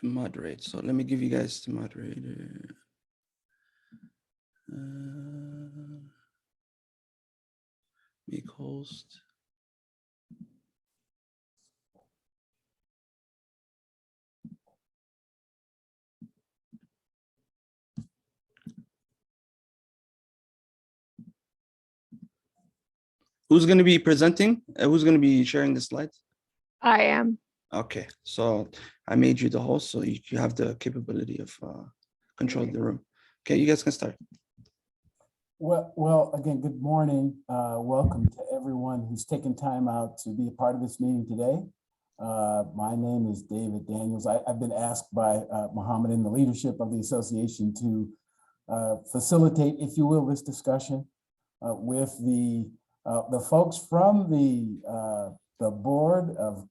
to moderate. So let me give you guys the moderator. Make host. Who's going to be presenting? Who's going to be sharing the slides? I am. Okay, so I made you the host, so you have the capability of controlling the room. Okay, you guys can start. Well, again, good morning. Welcome to everyone who's taken time out to be a part of this meeting today. My name is David Daniels. I've been asked by Mohammed and the leadership of the association to facilitate, if you will, this discussion with the folks from the board of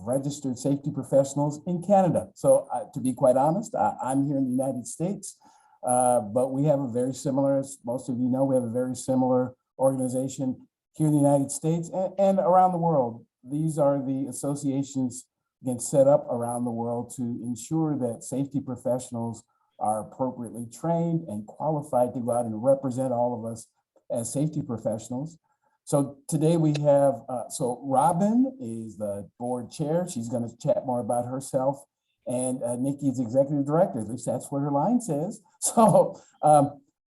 registered safety professionals in Canada. So to be quite honest, I'm here in the United States. But we have a very similar, as most of you know, we have a very similar organization here in the United States and around the world. These are the associations, again, set up around the world to ensure that safety professionals are appropriately trained and qualified to go out and represent all of us as safety professionals. So today we have, so Robin is the board chair. She's going to chat more about herself. And Nikki is executive director, at least that's what her line says. So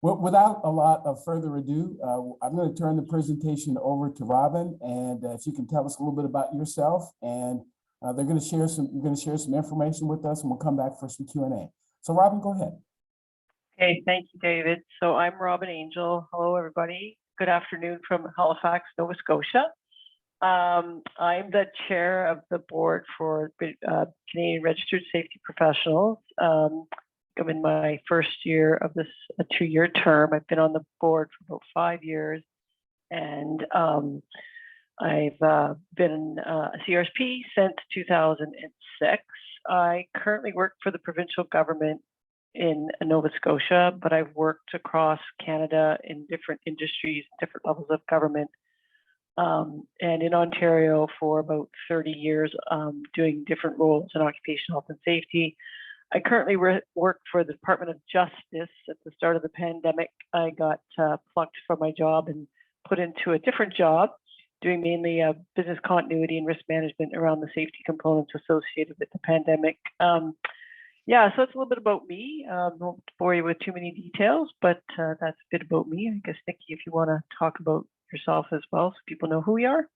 without a lot of further ado, I'm going to turn the presentation over to Robin, and if you can tell us a little bit about yourself, and they're going to share some, you're going to share some information with us, and we'll come back for some Q&A. So Robin, go ahead. Okay, thank you, David. So I'm Robin Angel. Hello, everybody. Good afternoon from Halifax, Nova Scotia. I'm the chair of the board for Canadian Registered Safety Professionals. I'm in my first year of this two-year term. I've been on the board for about 5 years, and I've been a CRSP since 2006. I currently work for the provincial government in Nova Scotia, but I've worked across Canada in different industries, different levels of government. And in Ontario for about 30 years, doing different roles in occupational health and safety. I currently work for the Department of Justice. At the start of the pandemic, I got plucked from my job and put into a different job, doing mainly business continuity and risk management around the safety components associated with the pandemic. Yeah, so it's a little bit about me. I won't bore you with too many details, but that's a bit about me. I guess, Nikki, if you want to talk about yourself as well, so people know who we are.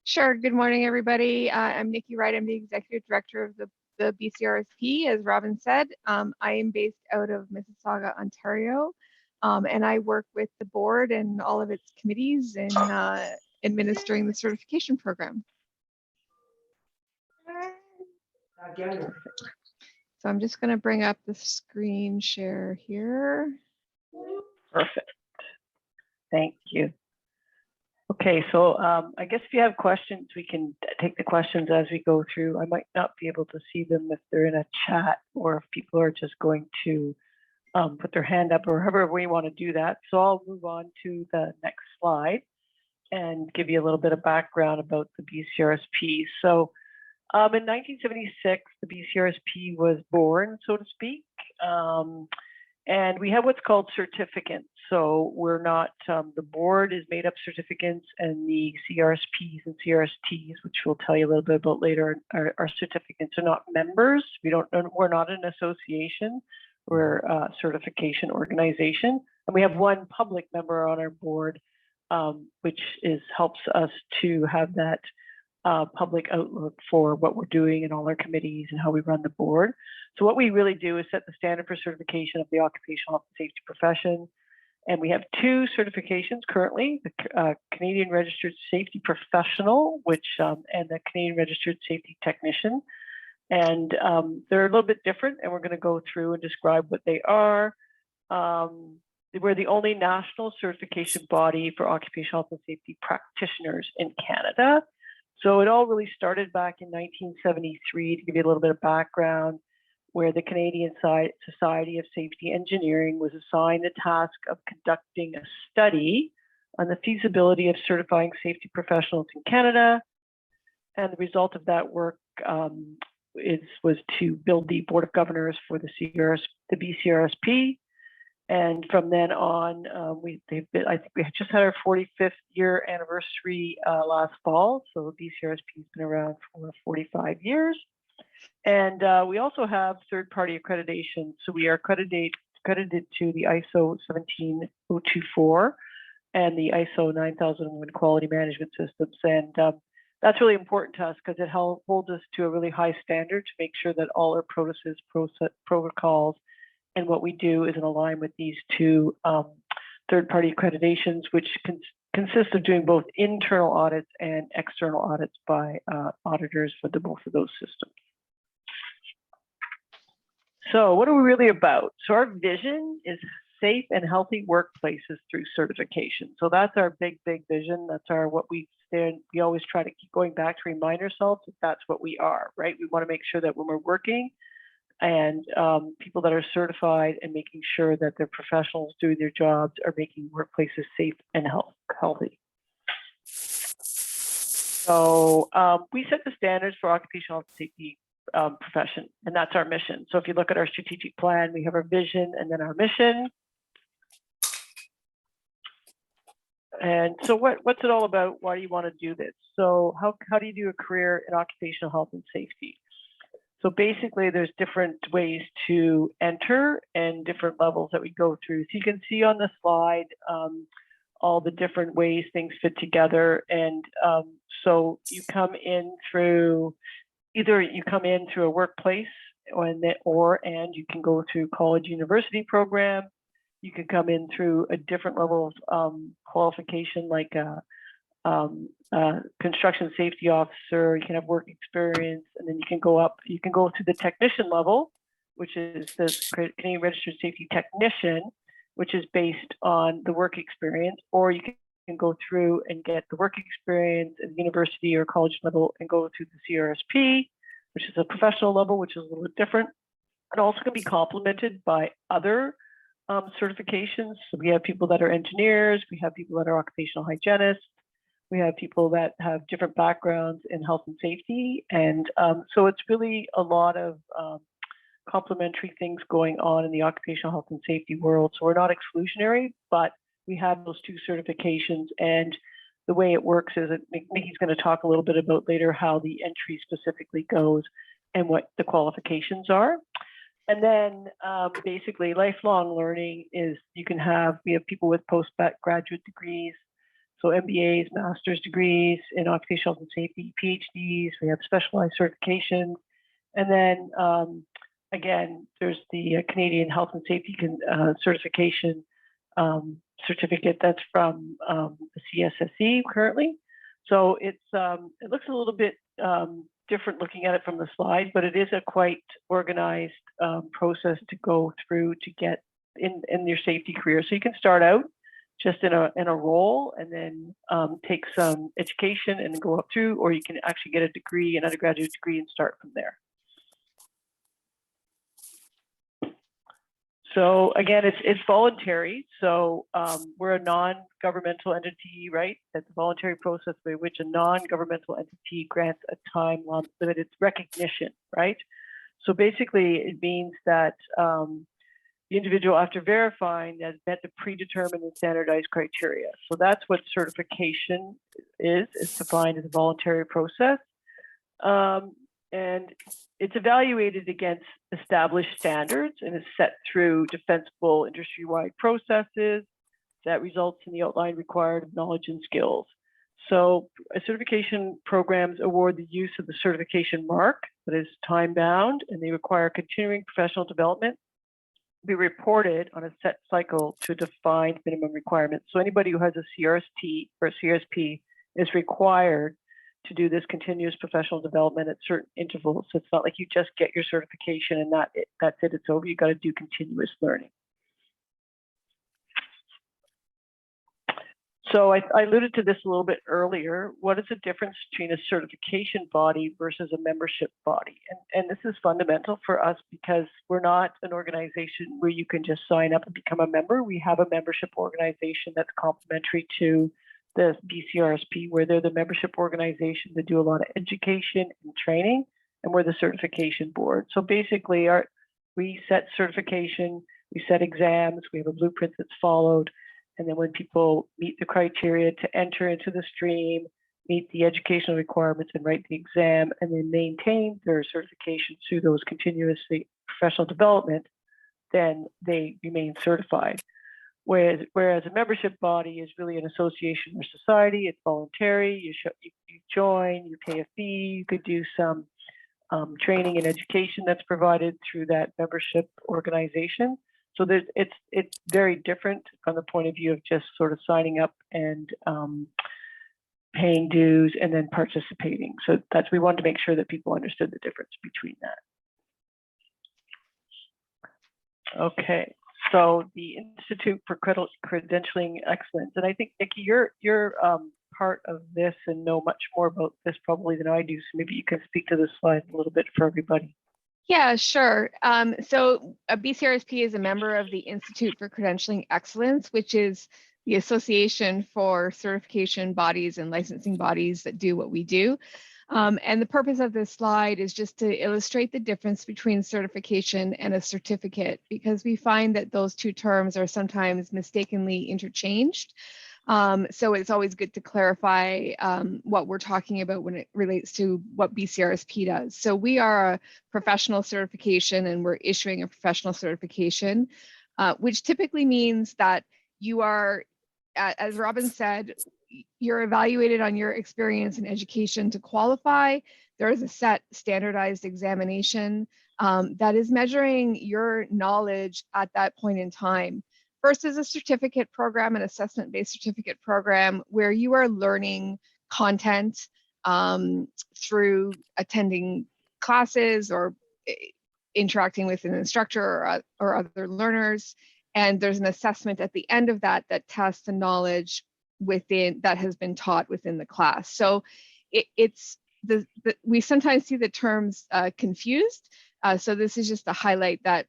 Sure. Good morning, everybody. I'm Nikki Wright. I'm the executive director of the BCRSP, as Robin said. I am based out of Mississauga, Ontario, and I work with the board and all of its committees in administering the certification program. So I'm just going to bring up the screen share here. Perfect. Thank you. Okay, so I guess if you have questions, we can take the questions as we go through. I might not be able to see them if they're in a chat or if people are just going to put their hand up or however we want to do that. So I'll move on to the next slide and give you a little bit of background about the BCRSP. So in 1976, the BCRSP was born, so to speak. And we have what's called certificates. So we're not, the board is made up certificates, and the CRSPs and CRSTs, which we'll tell you a little bit about later, are certificates, are not members. We're not an association. We're a certification organization. And we have one public member on our board, which helps us to have that public outlook for what we're doing in all our committees and how we run the board. So what we really do is set the standard for certification of the occupational health and safety profession. And we have two certifications currently, the Canadian Registered Safety Professional, which and the Canadian Registered Safety Technician. And they're a little bit different, and we're going to go through and describe what they are. We're the only national certification body for occupational health and safety practitioners in Canada. So it all really started back in 1973, to give you a little bit of background, where the Canadian Society of Safety Engineering was assigned the task of conducting a study on the feasibility of certifying safety professionals in Canada. And the result of that work was to build the Board of Governors for the BCRSP. And from then on, I think we just had our 45th year anniversary last fall. So BCRSP has been around for 45 years. And we also have third-party accreditation. So we are accredited to the ISO 17024 and the ISO 9001 quality management systems. And that's really important to us because it holds us to a really high standard to make sure that all our processes, protocols, and what we do is in line with these two third-party accreditations, which consist of doing both internal audits and external audits by auditors for both of those systems. So what are we really about? So our vision is safe and healthy workplaces through certification. So that's our big vision. That's what we stand. We always try to keep going back to remind ourselves that that's what we are, right? We want to make sure that when we're working and people that are certified and making sure that their professionals doing their jobs are making workplaces safe and healthy. So we set the standards for occupational health and safety profession, and that's our mission. So if you look at our strategic plan, we have our vision and then our mission. And so what's it all about? Why do you want to do this? So how do you do a career in occupational health and safety? So basically, there's different ways to enter and different levels that we go through. So you can see on the slide all the different ways things fit together. And so you come in through, either you come in through a workplace and you can go through college university program. You can come in through a different level of qualification, like construction safety officer. You can have work experience, and then you can go up. You can go to the technician level, which is the Canadian Registered Safety Technician, which is based on the work experience, or you can go through and get the work experience at the university or college level and go to the CRSP, which is a professional level, which is a little bit different. It also can be complemented by other certifications. So we have people that are engineers, we have people that are occupational hygienists, we have people that have different backgrounds in health and safety. And so it's really a lot of complementary things going on in the occupational health and safety world. So we're not exclusionary, but we have those two certifications. And the way it works is that Nikki's going to talk a little bit about later how the entry specifically goes and what the qualifications are. And then basically lifelong learning is we have people with postgraduate degrees, so MBAs, master's degrees in occupational health and safety, PhDs, we have specialized certifications. And then again, there's the Canadian Health and Safety certification certificate that's from the CSSE currently. So it looks a little bit different looking at it from the slide, but it is a quite organized process to go through to get in your safety career. So you can start out just in a role and then take some education and go up through, or you can actually get a degree, an undergraduate degree, and start from there. So again, it's voluntary. So we're a non-governmental entity, right? That's a voluntary process by which a non-governmental entity grants a time-limited recognition, right? So basically, it means that the individual, after verifying, has met the predetermined and standardized criteria. So that's what certification is. It's defined as a voluntary process. And it's evaluated against established standards and is set through defensible industry-wide processes that results in the outline required of knowledge and skills. So certification programs award the use of the certification mark that is time-bound, and they require continuing professional development to be reported on a set cycle to defined minimum requirements. So anybody who has a CRST or a CRSP is required to do this continuous professional development at certain intervals. So it's not like you just get your certification and that's it, it's over. You got to do continuous learning. So I alluded to this a little bit earlier. What is the difference between a certification body versus a membership body? And this is fundamental for us because we're not an organization where you can just sign up and become a member. We have a membership organization that's complementary to the BCRSP, where they're the membership organization that do a lot of education and training, and we're the certification board. So basically, we set certification, we set exams, we have a blueprint that's followed, and then when people meet the criteria to enter into the stream, meet the educational requirements and write the exam, and then maintain their certification through those continuously professional development, then they remain certified. Whereas a membership body is really an association or society, it's voluntary, you join, you pay a fee, you could do some training and education that's provided through that membership organization. So it's very different from the point of view of just sort of signing up and paying dues and then participating. So we wanted to make sure that people understood the difference between that. Okay, so the Institute for Credentialing Excellence, and I think Nikki, you're part of this and know much more about this probably than I do. So maybe you can speak to this slide a little bit for everybody. Yeah, sure. So a BCRSP is a member of the Institute for Credentialing Excellence, which is the association for certification bodies and licensing bodies that do what we do. And the purpose of this slide is just to illustrate the difference between certification and a certificate, because we find that those two terms are sometimes mistakenly interchanged. So it's always good to clarify what we're talking about when it relates to what BCRSP does. So we are a professional certification, and we're issuing a professional certification, which typically means that you are, as Robin said, you're evaluated on your experience and education to qualify. There is a set standardized examination that is measuring your knowledge at that point in time. First is a certificate program, an assessment-based certificate program, where you are learning content through attending classes or interacting with an instructor or other learners. And there's an assessment at the end of that that tests the knowledge that has been taught within the class. So we sometimes see the terms confused. So this is just to highlight that,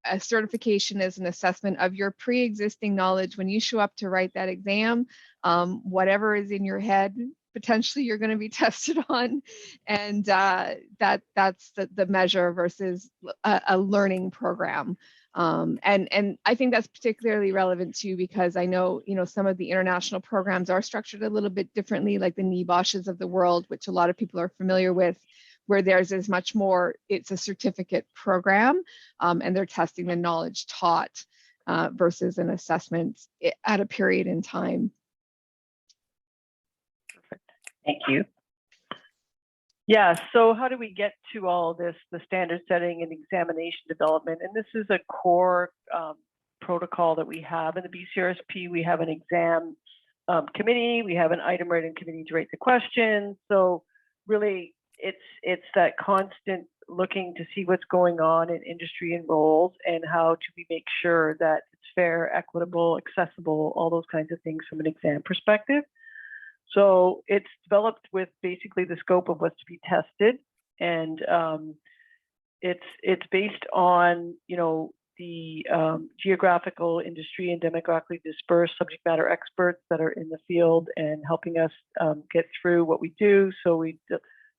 a certification is an assessment of your pre-existing knowledge when you show up to write that exam. Whatever is in your head, potentially you're going to be tested on, and that's the measure versus a learning program. And I think that's particularly relevant too, because I know, some of the international programs are structured a little bit differently, like the NEBOSHs of the world, which a lot of people are familiar with, where theirs is much more, it's a certificate program, and they're testing the knowledge taught versus an assessment at a period in time. Perfect. Thank you. Yeah, so how do we get to all of this, the standard setting and examination development? And this is a core protocol that we have in the BCRSP. We have an exam committee, we have an item writing committee to write the questions. So really, it's that constant looking to see what's going on in industry and roles, and how do we make sure that it's fair, equitable, accessible, all those kinds of things from an exam perspective. So it's developed with basically the scope of what's to be tested, and it's based on the geographical, industry, and demographically dispersed subject matter experts that are in the field and helping us get through what we do. So we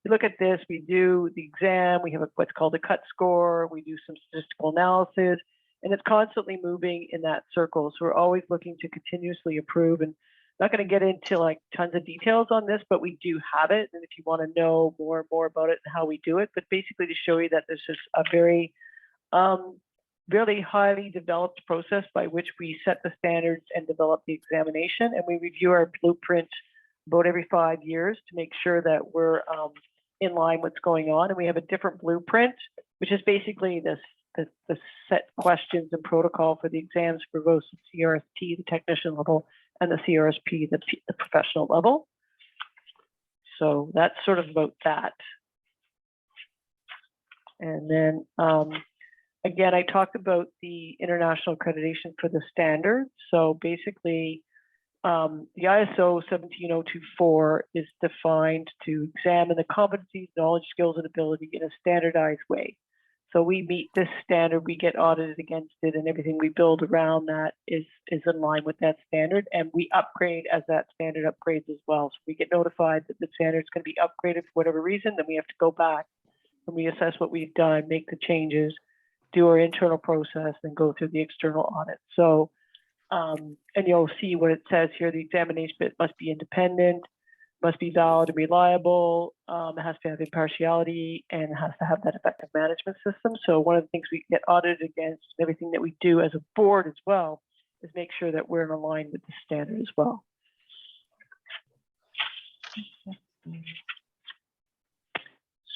look at this, we do the exam, we have what's called a cut score, we do some statistical analysis, and it's constantly moving in that circle. So we're always looking to continuously improve, and not going to get into like tons of details on this, but we do have it. And if you want to know more and more about it and how we do it, but basically to show you that this is a very, really highly developed process by which we set the standards and develop the examination. And we review our blueprint about every 5 years to make sure that we're in line with what's going on. And we have a different blueprint, which is basically the set questions and protocol for the exams for both the CRSP, the technician level, and the CRSP, the professional level. So that's sort of about that. And then again, I talked about the international accreditation for the standards. So basically, the ISO 17024 is defined to examine the competencies, knowledge, skills, and ability in a standardized way. So we meet this standard, we get audited against it, and everything we build around that is in line with that standard. And we upgrade as that standard upgrades as well. So we get notified that the standard is going to be upgraded for whatever reason, then we have to go back when we assess what we've done, make the changes, do our internal process, and go through the external audit. So, and you'll see what it says here. The examination bit must be independent, must be valid and reliable. It has to have impartiality, and it has to have that effective management system. So one of the things we get audited against, everything that we do as a board as well, is make sure that we're in line with the standard as well.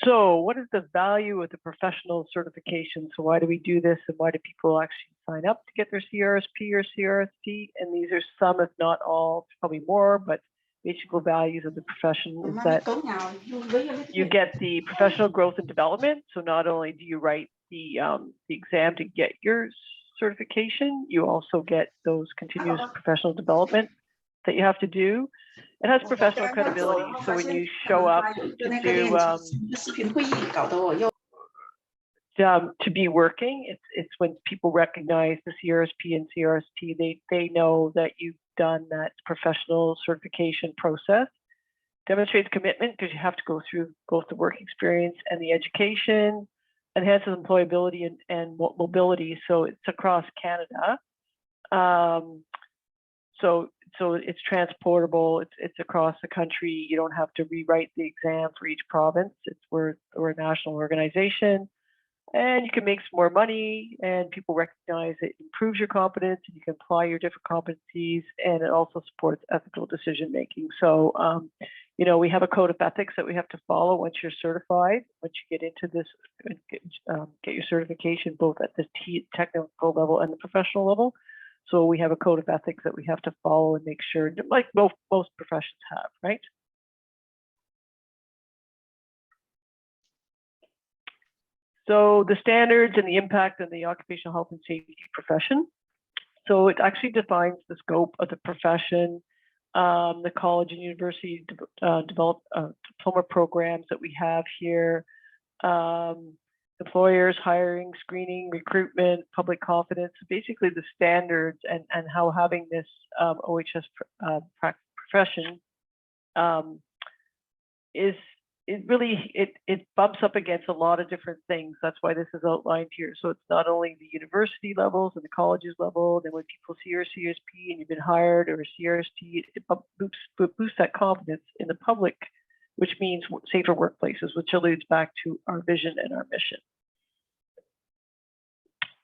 So what is the value of the professional certification? So why do we do this, and why do people actually sign up to get their CRSP or CRSP? And these are some, if not all, probably more, but basic values of the profession is that you get the professional growth and development. So not only do you write the exam to get your certification, you also get those continuous professional development that you have to do. It has professional credibility. So when you show up to be working, it's when people recognize the CRSP and CRSP, they know that you've done that professional certification process. Demonstrates commitment because you have to go through both the work experience and the education. Enhances employability and mobility. So it's across Canada. So it's transportable. It's across the country. You don't have to rewrite the exam for each province. We're a national organization, and you can make some more money. And people recognize it improves your competence, and you can apply your different competencies, and it also supports ethical decision making. So, you know, we have a code of ethics that we have to follow once you're certified. Once you get into this, get your certification both at the technical level and the professional level. So we have a code of ethics that we have to follow and make sure, like most professions have, right? So the standards and the impact on the occupational health and safety profession. So it actually defines the scope of the profession, the college and university develop diploma programs that we have here, employers, hiring, screening, recruitment, public confidence, basically the standards and how having this OHS profession it bumps up against a lot of different things. That's why this is outlined here. So it's not only the university levels and the colleges level, then when people see your CRSP and you've been hired or a CRSP, it boosts that confidence in the public, which means safer workplaces, which alludes back to our vision and our mission.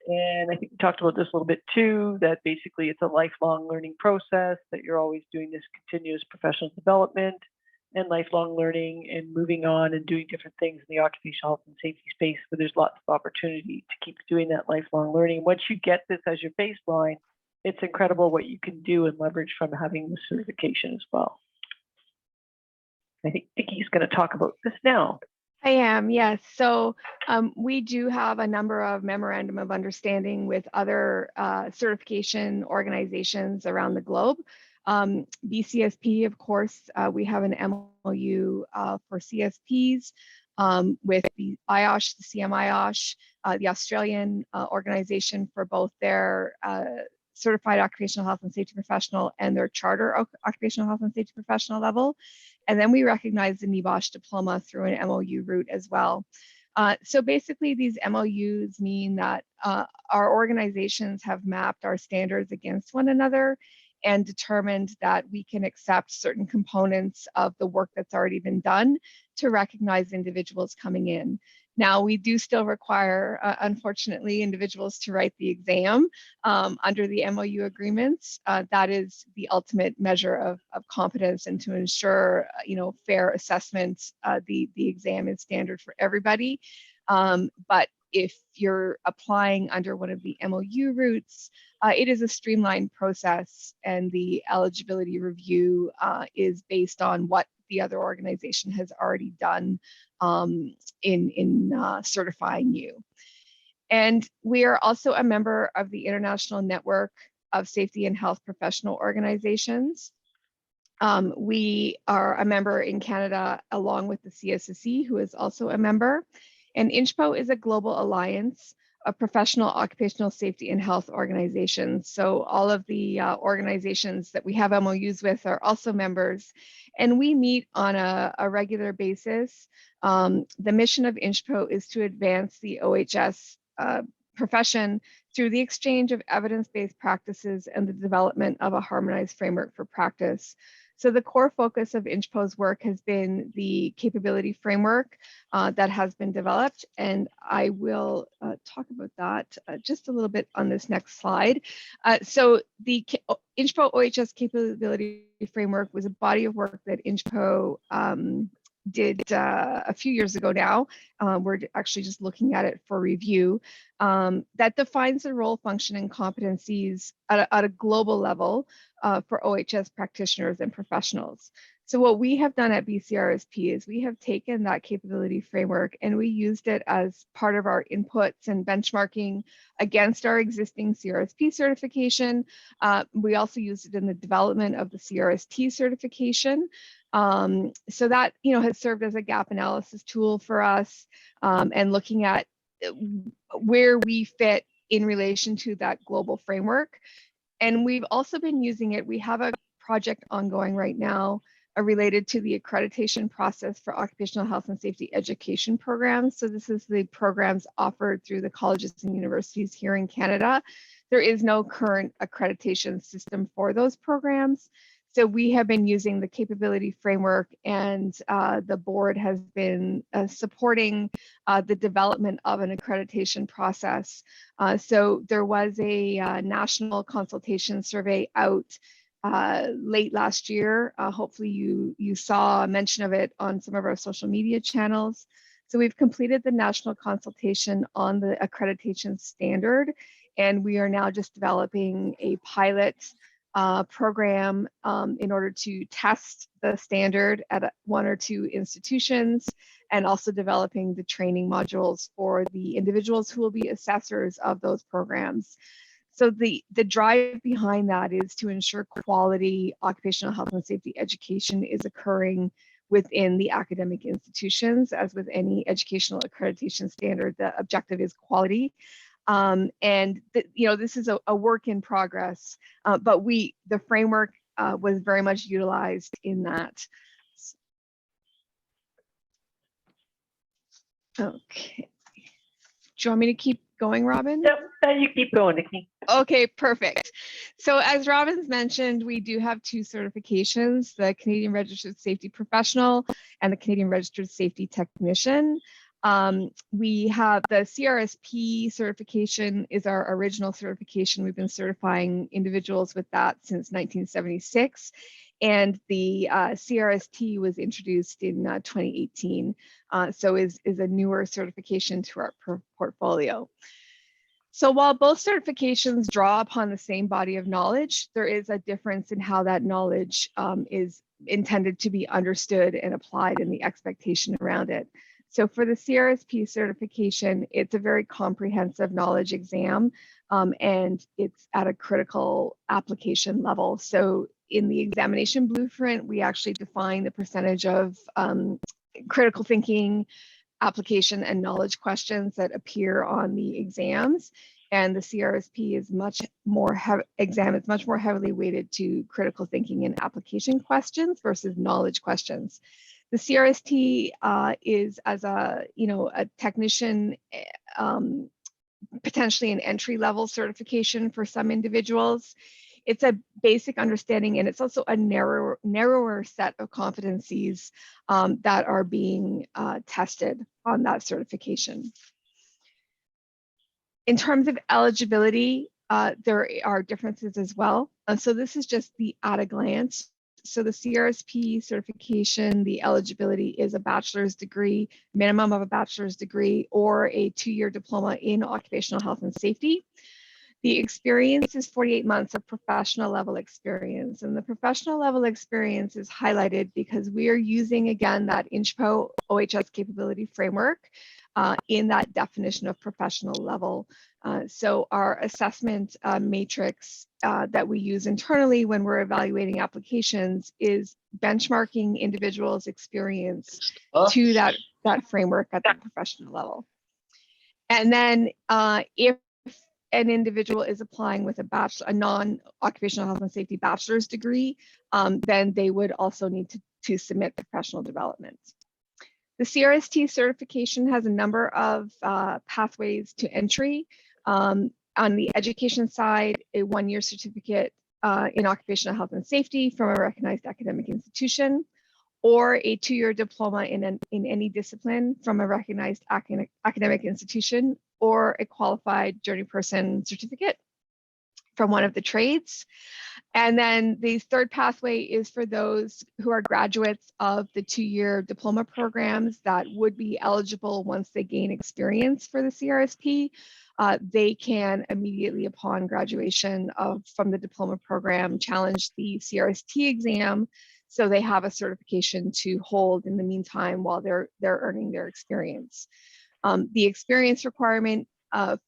And I think we talked about this a little bit too, that basically it's a lifelong learning process, that you're always doing this continuous professional development and lifelong learning and moving on and doing different things in the occupational health and safety space, where there's lots of opportunity to keep doing that lifelong learning. Once you get this as your baseline, it's incredible what you can do and leverage from having the certification as well. I think Nikki's going to talk about this now. I am, yes. So we do have a number of memorandum of understanding with other certification organizations around the globe. BCSP, of course, we have an MOU for CSPs with the IOSH, the CMIOSH, the Australian organization for both their certified occupational health and safety professional and their charter occupational health and safety professional level. And then we recognize the NEBOSH diploma through an MOU route as well. So basically these MOUs mean that our organizations have mapped our standards against one another and determined that we can accept certain components of the work that's already been done to recognize individuals coming in. Now, we do still require, unfortunately, individuals to write the exam under the MOU agreements. That is the ultimate measure of competence, and to ensure, fair assessment, the exam is standard for everybody. But if you're applying under one of the MOU routes, it is a streamlined process, and the eligibility review is based on what the other organization has already done in certifying you. And we are also a member of the International Network of Safety and Health Professional Organizations. We are a member in Canada along with the CSSE, who is also a member. And INCHPO is a global alliance professional occupational safety and health organizations. So all of the organizations that we have MOUs with are also members, and we meet on a regular basis. The mission of INCHPO is to advance the OHS profession through the exchange of evidence-based practices and the development of a harmonized framework for practice. So the core focus of INCHPO's work has been the capability framework that has been developed, and I will talk about that just a little bit on this next slide. So the INCHPO OHS capability framework was a body of work that INCHPO did a few years ago now. We're actually just looking at it for review. That defines the role, function, and competencies at a global level for OHS practitioners and professionals. So what we have done at BCRSP is we have taken that capability framework and we used it as part of our inputs and benchmarking against our existing CRSP certification. We also used it in the development of the CRST certification. So that, has served as a gap analysis tool for us, and looking at where we fit in relation to that global framework. And we've also been using it. We have a project ongoing right now related to the accreditation process for occupational health and safety education programs. So this is the programs offered through the colleges and universities here in Canada. There is no current accreditation system for those programs. So we have been using the capability framework, and the board has been supporting the development of an accreditation process. So there was a national consultation survey out late last year. Hopefully you saw a mention of it on some of our social media channels. So we've completed the national consultation on the accreditation standard, and we are now just developing a pilot program in order to test the standard at one or two institutions, and also developing the training modules for the individuals who will be assessors of those programs. So the drive behind that is to ensure quality occupational health and safety education is occurring within the academic institutions. As with any educational accreditation standard, the objective is quality. This is a work in progress, but the framework was very much utilized in that. Okay. Do you want me to keep going, Robin? Yep, you keep going, Nikki. Okay, perfect. So as Robin's mentioned, we do have two certifications, the Canadian Registered Safety Professional and the Canadian Registered Safety Technician. We have the CRSP certification is our original certification. We've been certifying individuals with that since 1976. And the CRST was introduced in 2018. So is a newer certification to our portfolio. So while both certifications draw upon the same body of knowledge, there is a difference in how that knowledge is intended to be understood and applied, and the expectation around it. So for the CRSP certification, it's a very comprehensive knowledge exam, and it's at a critical application level. So in the examination blueprint, we actually define the percentage of critical thinking, application, and knowledge questions that appear on the exams. And the CRSP is much more heavily weighted to critical thinking and application questions versus knowledge questions. The CRST is, as a technician, potentially an entry-level certification for some individuals. It's a basic understanding, and it's also a narrower set of competencies that are being tested on that certification. In terms of eligibility, there are differences as well. So this is just the at a glance. So the CRSP certification, the eligibility is a bachelor's degree, minimum of a bachelor's degree, or a 2-year diploma in occupational health and safety. The experience is 48 months of professional level experience, and the professional level experience is highlighted because we are using, again, that INCHPO OHS capability framework in that definition of professional level. So our assessment matrix that we use internally when we're evaluating applications is benchmarking individuals' experience to that framework at the professional level. And then if an individual is applying with a non-occupational health and safety bachelor's degree, then they would also need to submit professional development. The CRST certification has a number of pathways to entry. On the education side, a one-year certificate in occupational health and safety from a recognized academic institution, or a two-year diploma in any discipline from a recognized academic institution, or a qualified journeyperson certificate from one of the trades. And then the third pathway is for those who are graduates of the two-year diploma programs that would be eligible once they gain experience for the CRSP. They can immediately upon graduation from the diploma program challenge the CRST exam, so they have a certification to hold in the meantime while they're earning their experience. The experience requirement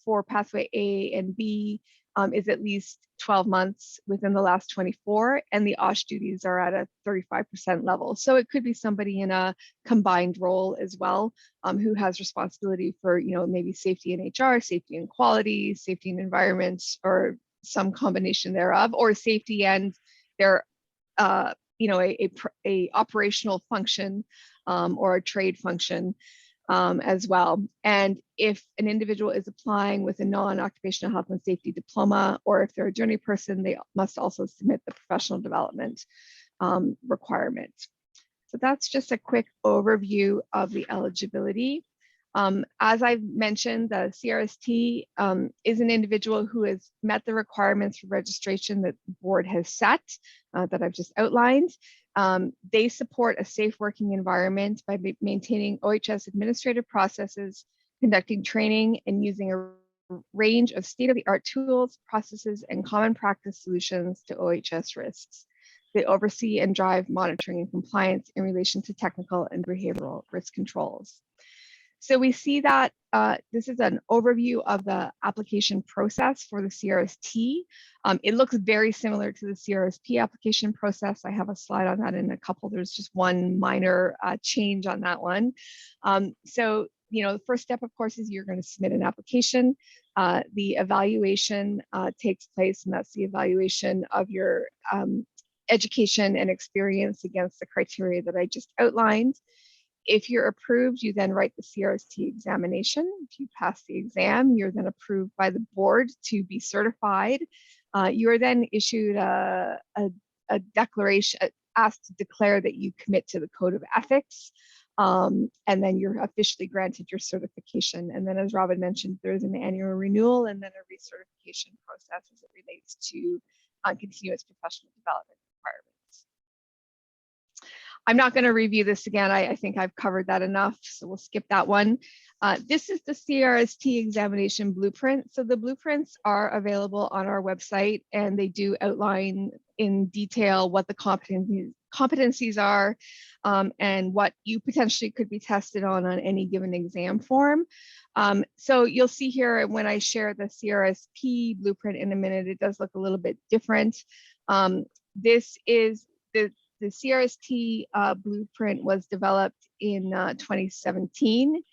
for pathway A and B is at least 12 months within the last 24, and the OSH duties are at a 35% level. So it could be somebody in a combined role as well, who has responsibility for, maybe safety and HR, safety and quality, safety and environment, or some combination thereof, or safety and their, a operational function or a trade function. As well. And if an individual is applying with a non-occupational health and safety diploma, or if they're a journey person, they must also submit the professional development requirement. So that's just a quick overview of the eligibility. As I've mentioned, the CRST is an individual who has met the requirements for registration that the board has set, that I've just outlined. They support a safe working environment by maintaining OHS administrative processes, conducting training, and using a range of state-of-the-art tools, processes, and common practice solutions to OHS risks. They oversee and drive monitoring and compliance in relation to technical and behavioral risk controls. So we see that this is an overview of the application process for the CRST. It looks very similar to the CRSP application process. I have a slide on that in a couple. There's just one minor change on that one. So, the first step, of course, is you're going to submit an application. The evaluation takes place, and that's the evaluation of your education and experience against the criteria that I just outlined. If you're approved, you then write the CRST examination. If you pass the exam, you're then approved by the board to be certified. You are then issued a declaration, asked to declare that you commit to the code of ethics, and then you're officially granted your certification. And then, as Robin mentioned, there's an annual renewal and then a recertification process as it relates to continuous professional development requirements. I'm not going to review this again. I think I've covered that enough, so we'll skip that one. This is the CRST examination blueprint. So the blueprints are available on our website, and they do outline in detail what the competencies are and what you potentially could be tested on any given exam form. So you'll see here when I share the CRSP blueprint in a minute, it does look a little bit different. This is the CRST blueprint was developed in 2017.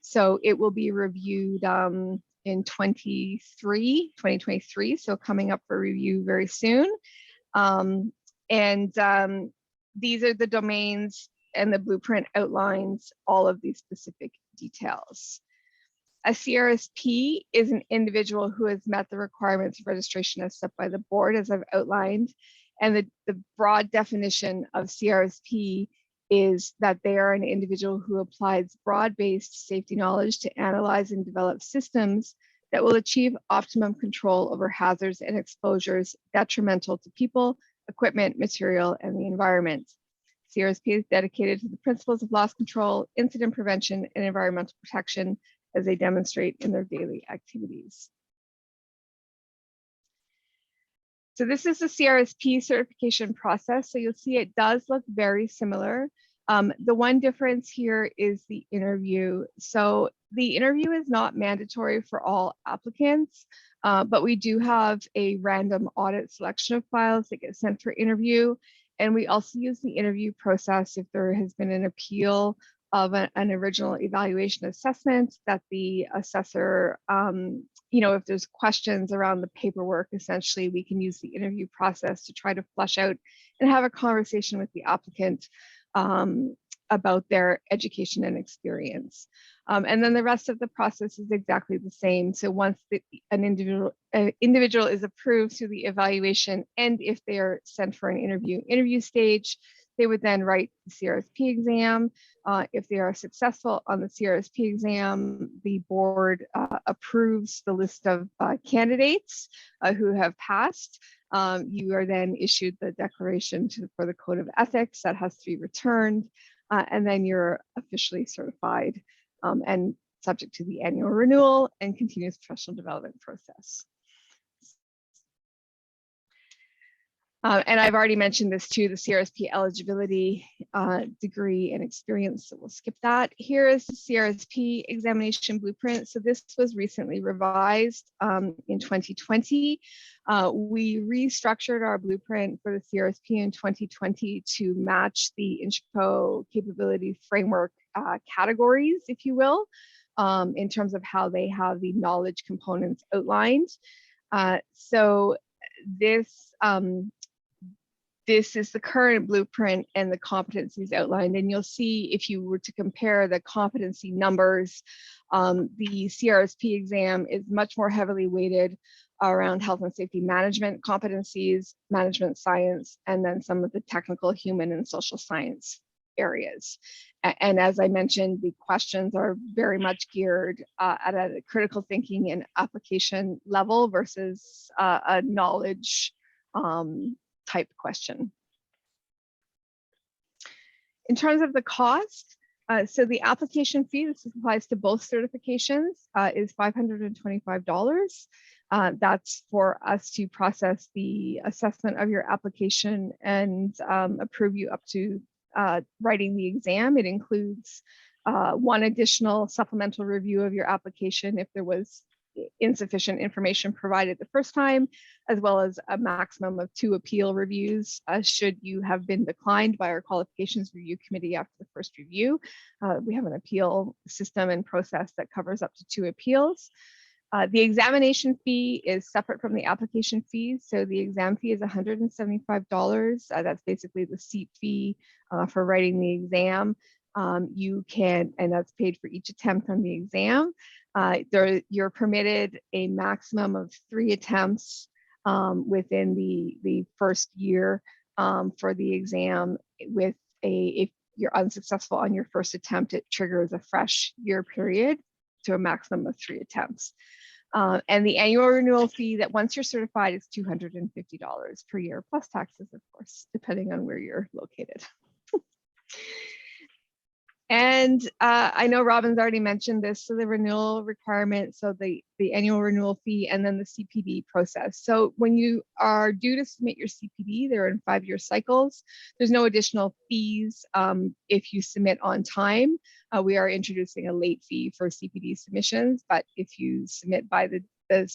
So it will be reviewed in 2023, so coming up for review very soon. These are the domains, and the blueprint outlines all of these specific details. A CRSP is an individual who has met the requirements of registration as set by the board, as I've outlined. And the broad definition of CRSP is that they are an individual who applies broad-based safety knowledge to analyze and develop systems that will achieve optimum control over hazards and exposures detrimental to people, equipment, material, and the environment. CRSP is dedicated to the principles of loss control, incident prevention, and environmental protection as they demonstrate in their daily activities. So this is the CRSP certification process. So you'll see it does look very similar. The one difference here is the interview. So the interview is not mandatory for all applicants, but we do have a random audit selection of files that get sent for interview. And we also use the interview process if there has been an appeal of an original evaluation assessment that the assessor, if there's questions around the paperwork, essentially we can use the interview process to try to flesh out and have a conversation with the applicant about their education and experience. And then the rest of the process is exactly the same. So once an individual is approved through the evaluation, and if they are sent for an interview stage, they would then write the CRSP exam. If they are successful on the CRSP exam, the board approves the list of candidates who have passed. You are then issued the declaration for the code of ethics that has to be returned, and then you're officially certified and subject to the annual renewal and continuous professional development process. And I've already mentioned this too, the CRSP eligibility, degree and experience, so we'll skip that. Here is the CRSP examination blueprint. So this was recently revised in 2020. We restructured our blueprint for the CRSP in 2020 to match the INCHCO capability framework categories, if you will, in terms of how they have the knowledge components outlined. So this is the current blueprint and the competencies outlined. And you'll see if you were to compare the competency numbers, the CRSP exam is much more heavily weighted around health and safety management competencies, management science, and then some of the technical, human, and social science areas. And as I mentioned, the questions are very much geared at a critical thinking and application level versus a knowledge type question. In terms of the cost, so the application fee, this applies to both certifications, is $525. That's for us to process the assessment of your application and approve you up to writing the exam. It includes one additional supplemental review of your application if there was insufficient information provided the first time, as well as a maximum of 2 appeal reviews should you have been declined by our qualifications review committee after the first review. We have an appeal system and process that covers up to 2 appeals. The examination fee is separate from the application fees. So the exam fee is $175. That's basically the seat fee for writing the exam. You can, and that's paid for each attempt on the exam. You're permitted a maximum of 3 attempts within the first year for the exam. If you're unsuccessful on your first attempt, it triggers a fresh year period to a maximum of 3 attempts. And the annual renewal fee that once you're certified is $250 per year, plus taxes, of course, depending on where you're located. And I know Robin's already mentioned this, so the renewal requirement, so the annual renewal fee, and then the CPD process. So when you are due to submit your CPD, they're in 5-year cycles. There's no additional fees if you submit on time. We are introducing a late fee for CPD submissions, but if you submit by the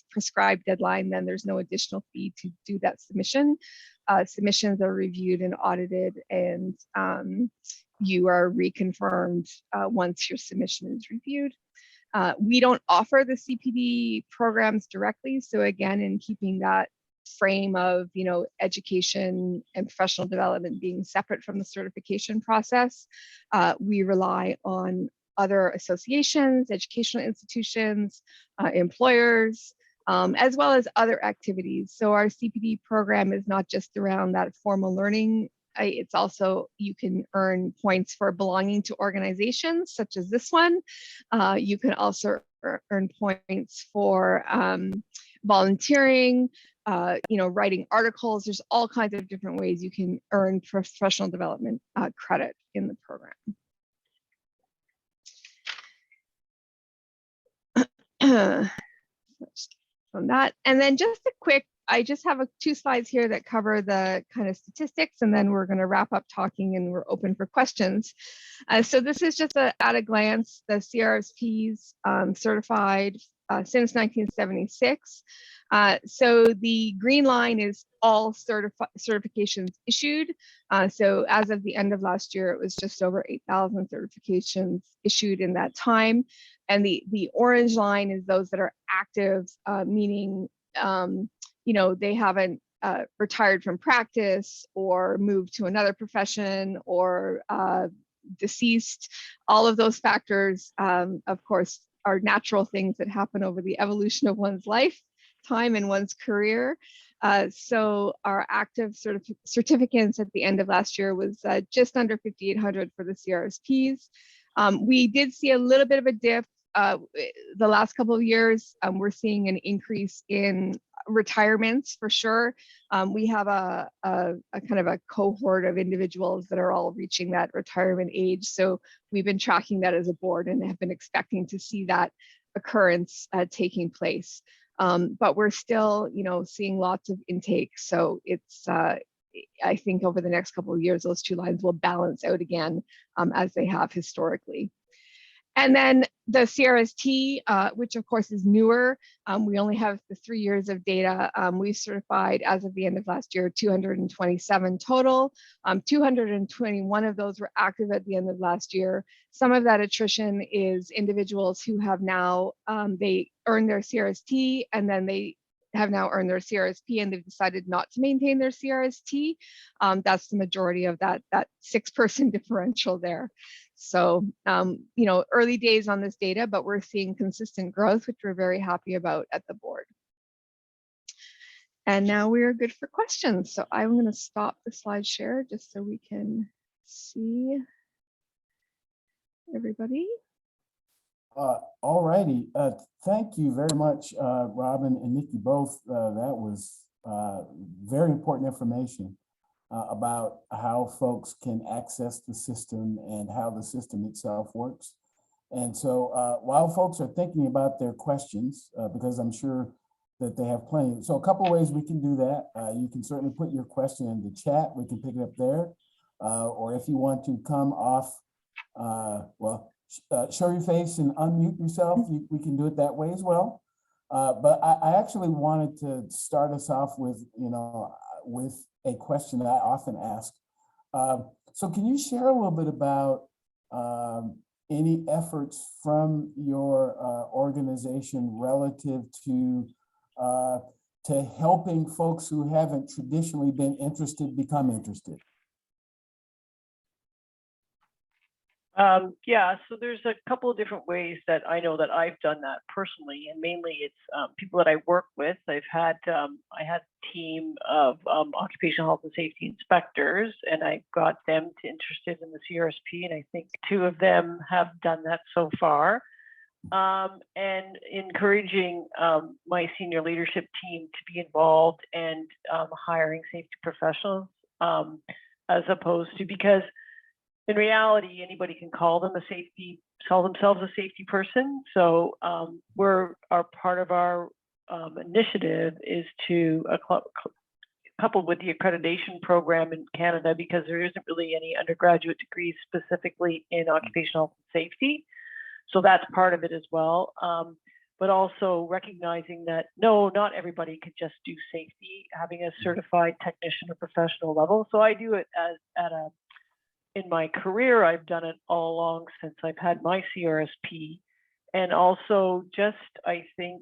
prescribed deadline, then there's no additional fee to do that submission. Submissions are reviewed and audited, and you are reconfirmed once your submission is reviewed. We don't offer the CPD programs directly. So again, in keeping that frame of education and professional development being separate from the certification process, we rely on other associations, educational institutions, employers, as well as other activities. So our CPD program is not just around that formal learning. It's also, you can earn points for belonging to organizations such as this one. You can also earn points for volunteering, writing articles. There's all kinds of different ways you can earn professional development credit in the program. From that, and then just a quick, I just have 2 slides here that cover the kind of statistics, and then we're going to wrap up talking and we're open for questions. So this is just at a glance, the CRSPs certified since 1976. So the green line is all certifications issued. So as of the end of last year, it was just over 8,000 certifications issued in that time. And the orange line is those that are active, meaning they haven't retired from practice or moved to another profession or deceased. All of those factors, of course, are natural things that happen over the evolution of one's lifetime and one's career. So our active certificates at the end of last year was just under 5,800 for the CRSPs. We did see a little bit of a dip the last couple of years. We're seeing an increase in retirements for sure. We have a kind of a cohort of individuals that are all reaching that retirement age. So we've been tracking that as a board and have been expecting to see that occurrence taking place. But we're still, seeing lots of intake. So it's, I think over the next couple of years, those two lines will balance out again as they have historically. And then the CRST, which of course is newer, we only have the 3 years of data. We certified as of the end of last year, 227 total. 221 of those were active at the end of last year. Some of that attrition is individuals who have now, they earned their CRST and then they have now earned their CRSP and they've decided not to maintain their CRST. That's the majority of that 6-person differential there. So, early days on this data, but we're seeing consistent growth, which we're very happy about at the board. And now we are good for questions. So I'm going to stop the slide share just so we can see everybody. All righty. Thank you very much, Robin and Nikki, both. That was very important information about how folks can access the system and how the system itself works. And so while folks are thinking about their questions, because I'm sure that they have plenty. So a couple of ways we can do that. You can certainly put your question in the chat. We can pick it up there. Or if you want to come off, show your face and unmute yourself, we can do it that way as well. But I actually wanted to start us off with, with a question that I often ask. So can you share a little bit about any efforts from your organization relative to helping folks who haven't traditionally been interested become interested? Yeah, so there's a couple of different ways that I know that I've done that personally, and mainly it's people that I work with. I had a team of occupational health and safety inspectors, and I got them interested in the CRSP, and I think 2 of them have done that so far. And encouraging my senior leadership team to be involved and hiring safety professionals as opposed to, because in reality, anybody can call themselves a safety person. So part of our initiative is to coupled with the accreditation program in Canada, because there isn't really any undergraduate degrees specifically in occupational safety. So that's part of it as well. But also recognizing that no, not everybody could just do safety, having a certified technician or professional level. So I do it in my career, I've done it all along since I've had my CRSP, and also just, I think,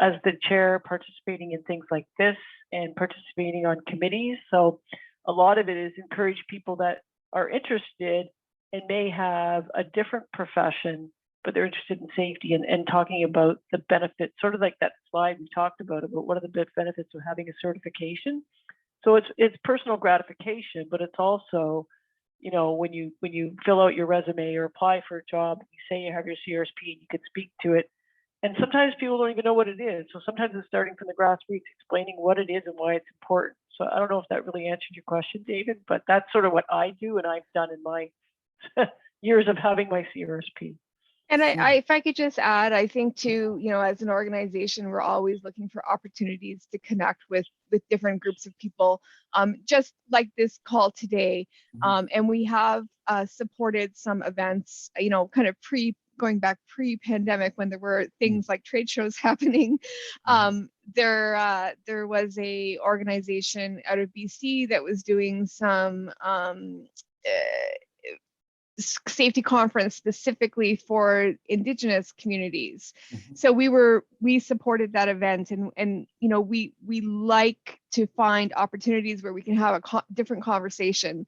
as the chair, participating in things like this and participating on committees. So a lot of it is encourage people that are interested and may have a different profession, but they're interested in safety and talking about the benefits, sort of like that slide we talked about what are the benefits of having a certification. So it's personal gratification, but it's also, when you fill out your resume or apply for a job, you say you have your CRSP and you can speak to it. And sometimes people don't even know what it is. So sometimes it's starting from the grassroots, explaining what it is and why it's important. So I don't know if that really answered your question, David, but that's sort of what I do and I've done in my years of having my CRSP. And if I could just add, I think too, as an organization, we're always looking for opportunities to connect with different groups of people, just like this call today. And we have supported some events, kind of going back pre-pandemic when there were things like trade shows happening. There was a organization out of BC that was doing some safety conference specifically for Indigenous communities. So we supported that event, and you know, we like to find opportunities where we can have a different conversation.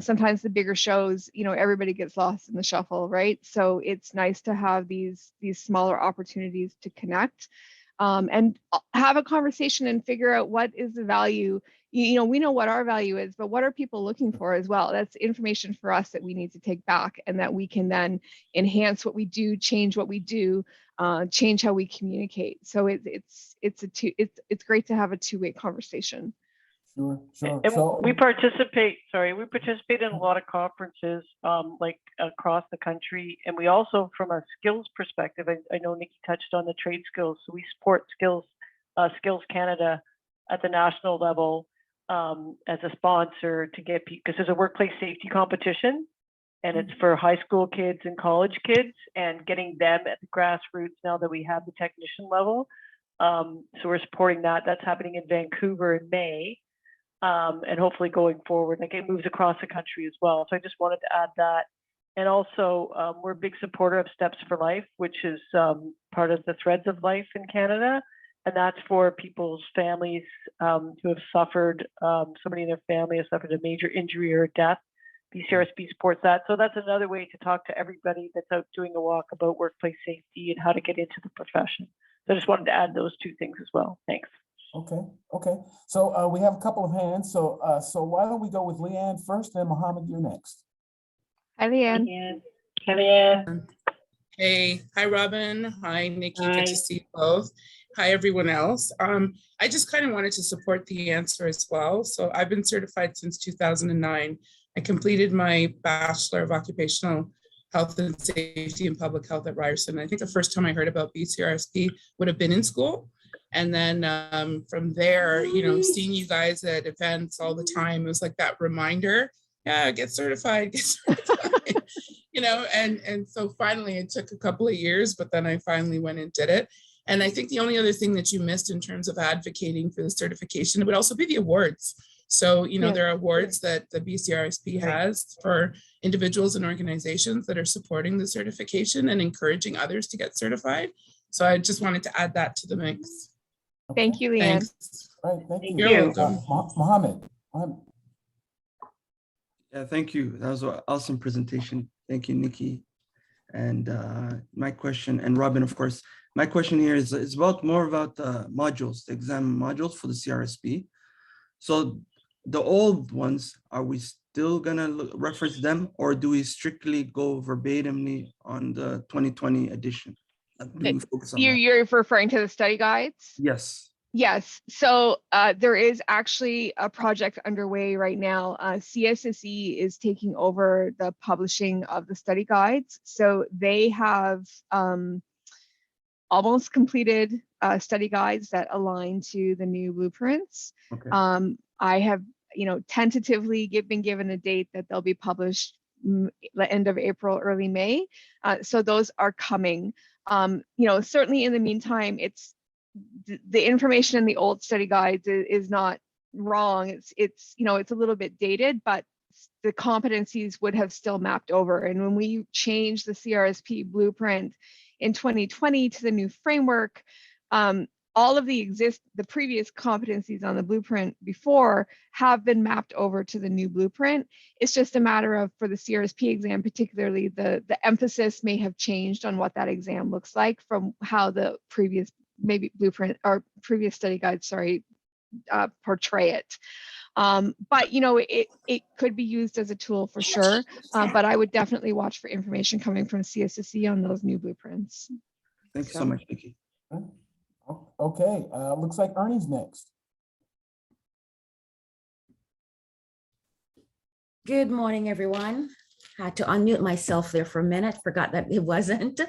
Sometimes the bigger shows, you know, everybody gets lost in the shuffle, right? So it's nice to have these smaller opportunities to connect and have a conversation and figure out what is the value. You know, we know what our value is, but what are people looking for as well? That's information for us that we need to take back, and that we can then enhance what we do, change what we do, change how we communicate. So it's great to have a two-way conversation. Sure. And So we participate in a lot of conferences, like across the country. And we also, from a skills perspective, I know Nikki touched on the trade skills. So we support Skills Canada at the national level as a sponsor to get people, because there's a workplace safety competition, and it's for high school kids and college kids, and getting them at the grassroots now that we have the technician level. So we're supporting that. That's happening in Vancouver in May. And hopefully going forward, like it moves across the country as well. So I just wanted to add that. And also, we're a big supporter of Steps for Life, which is part of the Threads of Life in Canada. And that's for people's families who have suffered, somebody in their family has suffered a major injury or death. BCRSP supports that. So that's another way to talk to everybody that's out doing a walk about workplace safety and how to get into the profession. So I just wanted to add those two things as well. Thanks. Okay. So we have a couple of hands. So why don't we go with Leanne first, then Mohammed, you're next. Hi, Leanne. Leanne. Hey, hi, Robin. Hi, Nikki. Hi. Good to see you both. Hi, everyone else. I just kind of wanted to support the answer as well. So I've been certified since 2009. I completed my Bachelor of Occupational Health and Safety and Public Health at Ryerson. I think the first time I heard about BCRSP would have been in school. And then from there, you know, seeing you guys at events all the time, it was like that reminder, yeah, get certified, you know, and so finally it took a couple of years, but then I finally went and did it. And I think the only other thing that you missed in terms of advocating for the certification, it would also be the awards. So, you know, there are awards that the BCRSP has for individuals and organizations that are supporting the certification and encouraging others to get certified. So I just wanted to add that to the mix. Okay. Thank you, Leanne. Thanks. All right, thank you. You're welcome. Mohammed. Yeah, thank you. That was an awesome presentation. Thank you, Nikki. And my question, and Robin, of course, my question here is more about the modules, the exam modules for the CRSP. So the old ones, are we still gonna reference them, or do we strictly go verbatimly on the 2020 edition? Do we focus on that? You're referring to the study guides? Yes. Yes. So there is actually a project underway right now. CSSE is taking over the publishing of the study guides. So they have almost completed study guides that align to the new blueprints. Okay. I have, you know, tentatively been given a date that they'll be published the end of April, early May. So those are coming. You know, certainly in the meantime, it's the information in the old study guides is not wrong. It's you know, it's a little bit dated, but the competencies would have still mapped over. And when we changed the CRSP blueprint in 2020 to the new framework, all of the previous competencies on the blueprint before have been mapped over to the new blueprint. It's just a matter of, for the CRSP exam, particularly, the emphasis may have changed on what that exam looks like from how the previous blueprint or previous study guides, portray it. But you know, it could be used as a tool for sure. But I would definitely watch for information coming from CSSE on those new blueprints. Thank you so much, Nikki. Okay, looks like Ernie's next. Good morning, everyone. Had to unmute myself there for a minute, forgot that it wasn't.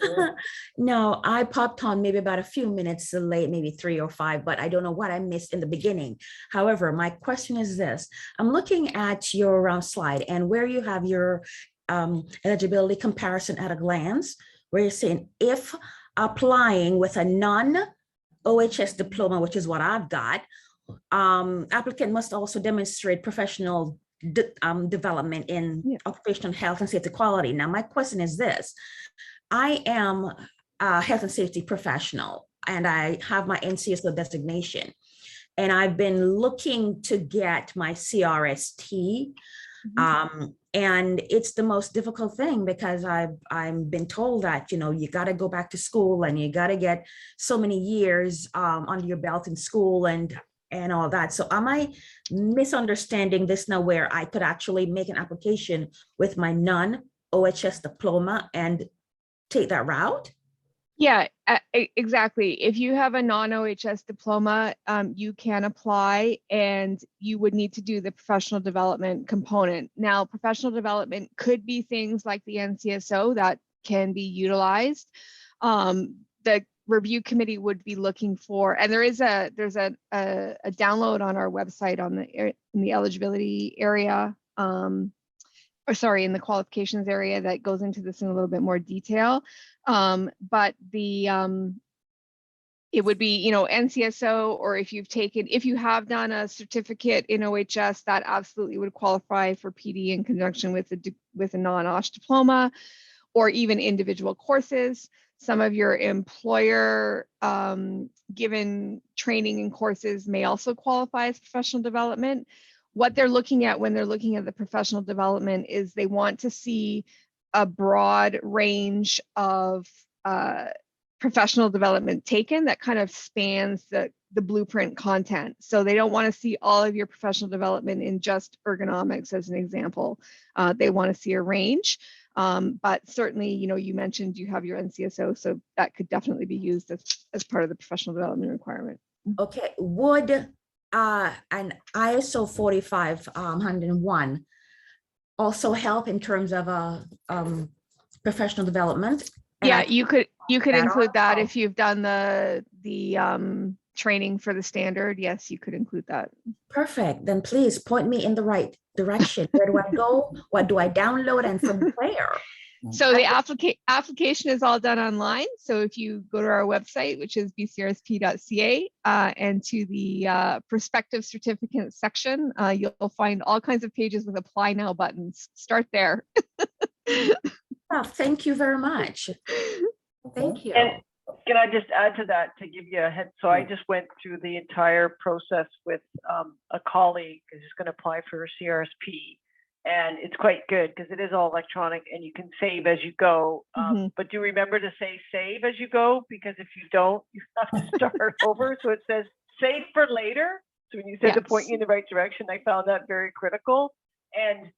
Sure. No, I popped on maybe about a few minutes late, maybe 3 or 5, but I don't know what I missed in the beginning. However, my question is this. I'm looking at your slide, and where you have your eligibility comparison at a glance, where you're saying if applying with a non-OHS diploma, which is what I've got, applicant must also demonstrate professional development in occupational health and safety quality. Now, my question is this. I am a health and safety professional, and I have my NCSO designation, and I've been looking to get my CRST. And it's the most difficult thing because I've been told that, you got to go back to school and you got to get so many years under your belt in school and all that. So am I misunderstanding this now, where I could actually make an application with my non-OHS diploma and take that route? Yeah, exactly. If you have a non-OHS diploma, you can apply, and you would need to do the professional development component. Now, professional development could be things like the NCSO that can be utilized. The review committee would be looking for, and there's a download on our website in the eligibility area, in the qualifications area, that goes into this in a little bit more detail. But it would be, NCSO, or if you have done a certificate in OHS, that absolutely would qualify for PD in conjunction with a non-OSH diploma, or even individual courses. Some of your employer given training and courses may also qualify as professional development. What they're looking at when they're looking at the professional development is they want to see a broad range of professional development taken that kind of spans the blueprint content. So they don't want to see all of your professional development in just ergonomics, as an example. They want to see a range. But certainly, you mentioned you have your NCSO, so that could definitely be used as part of the professional development requirement. Okay, would an ISO 45101 also help in terms of professional development? Yeah, you could include that if you've done the training for the standard. Yes, you could include that. Perfect. Then please point me in the right direction. Where do I go? What do I download, and from where? So the application is all done online. So if you go to our website, which is bcrsp.ca, and to the prospective certificate section, you'll find all kinds of pages with apply now buttons. Start there. Oh, thank you very much. Thank you. And can I just add to that to give you a head? So I just went through the entire process with a colleague who's going to apply for a CRSP. And it's quite good because it is all electronic and you can save as you go. But do remember to say save as you go, because if you don't, you have to start over. So it says save for later. So when you said to point you in the right direction, I found that very critical. And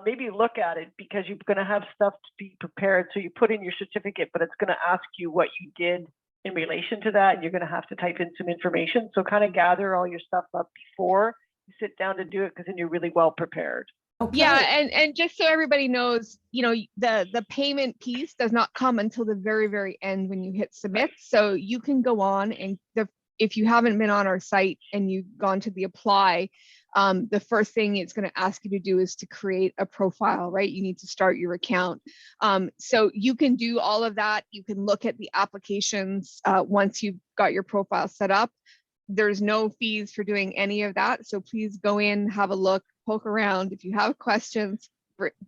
maybe look at it, because you're going to have stuff to be prepared. So you put in your certificate, but it's going to ask you what you did in relation to that. And you're going to have to type in some information. So kind of gather all your stuff up before you sit down to do it, because then you're really well prepared. Okay. Yeah, and just so everybody knows, the payment piece does not come until the very, very end when you hit submit. So you can go on, and if you haven't been on our site and you've gone to the apply, the first thing it's going to ask you to do is to create a profile, right? You need to start your account. So you can do all of that. You can look at the applications once you've got your profile set up. There's no fees for doing any of that. So please go in, have a look, poke around. If you have questions,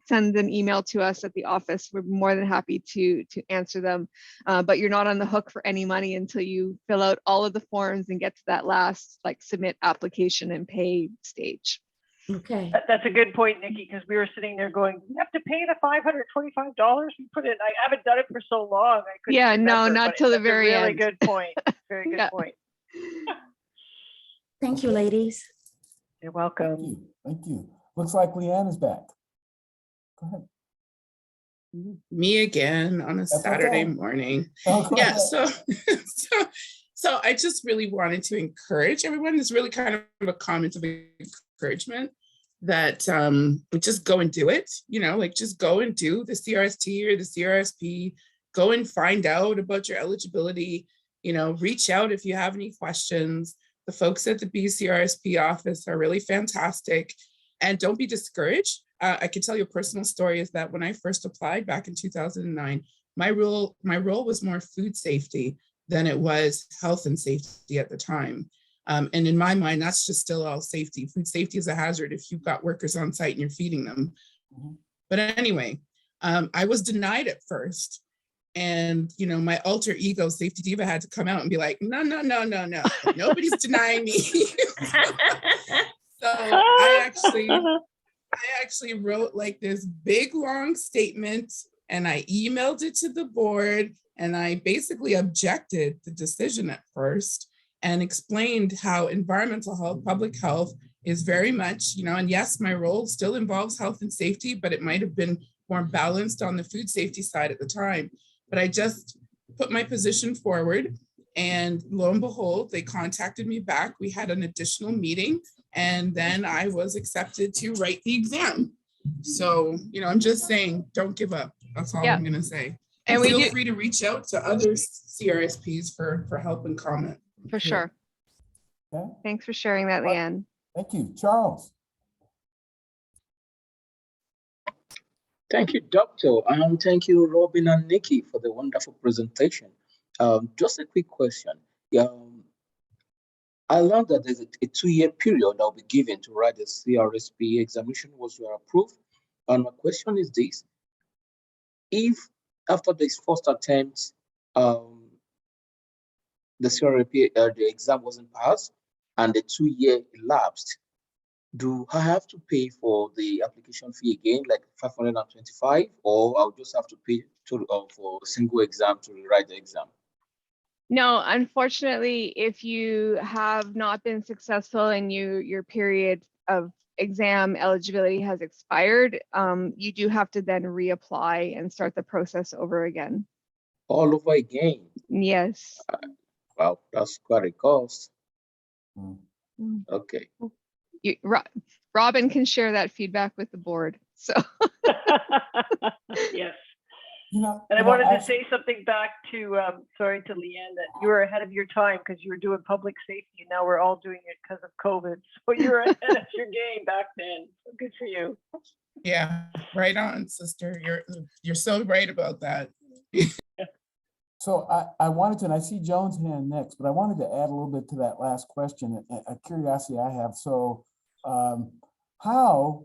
send an email to us at the office. We're more than happy to answer them. But you're not on the hook for any money until you fill out all of the forms and get to that last submit application and pay stage. Okay. That's a good point, Nikki, because we were sitting there going, you have to pay the $525 we put in. I haven't done it for so long. I couldn't remember, no, not till the very end. Really good point. Very good point. Thank you, ladies. You're welcome. Thank you. Thank you. Looks like Leanne is back. Go ahead. Me again on a Saturday morning. Yeah, so I just really wanted to encourage everyone. It's really kind of a comment of encouragement that just go and do it. Just go and do the CRST or the CRSP. Go and find out about your eligibility. Reach out if you have any questions. The folks at the BCRSP office are really fantastic, and don't be discouraged. I can tell you a personal story is that when I first applied back in 2009, my role was more food safety than it was health and safety at the time. And in my mind, that's just still all safety. Food safety is a hazard if you've got workers on site and you're feeding them. Mhm. But anyway, I was denied at first. And, you know, my alter ego, Safety Diva, had to come out and be like, no, nobody's denying me. So I actually wrote like this big, long statement, and I emailed it to the board, and I basically objected the decision at first and explained how environmental health, public health is very much, you know, and yes, my role still involves health and safety, but it might have been more balanced on the food safety side at the time. But I just put my position forward, and lo and behold, they contacted me back. We had an additional meeting, and then I was accepted to write the exam. So, you know, I'm just saying, don't give up. That's all I'm gonna say. And And we feel do- free to reach out to other CRSPs for help and comment. For sure. Okay, Thanks for sharing that, Leanne. thank you. Charles? Thank you, Doctor. And thank you, Robin and Nikki, for the wonderful presentation. Just a quick question. I learned that there's a 2-year period that will be given to write the CRSP examination once you are approved. And my question is this: if after this first attempt, the CRSP, the exam wasn't passed and the 2-year elapsed, do I have to pay for the application fee again, like 525, or I'll just have to pay for a single exam to rewrite the exam? No, unfortunately, if you have not been successful and your period of exam eligibility has expired, you do have to then reapply and start the process over again. All over again? Yes. Wow, that's quite a cost. Mm. Okay. Robin can share that feedback with the board. So Yes. You know, And I you know, wanted to actually- say something back to, sorry, to Leanne, that you were ahead of your time because you were doing public safety, and now we're all doing it because of COVID. So you're ahead of your game back then. So good for you. Yeah, right on, sister. You're so right about that. So I wanted to, and I see Joan's hand next, but I wanted to add a little bit to that last question, a curiosity I have. So how,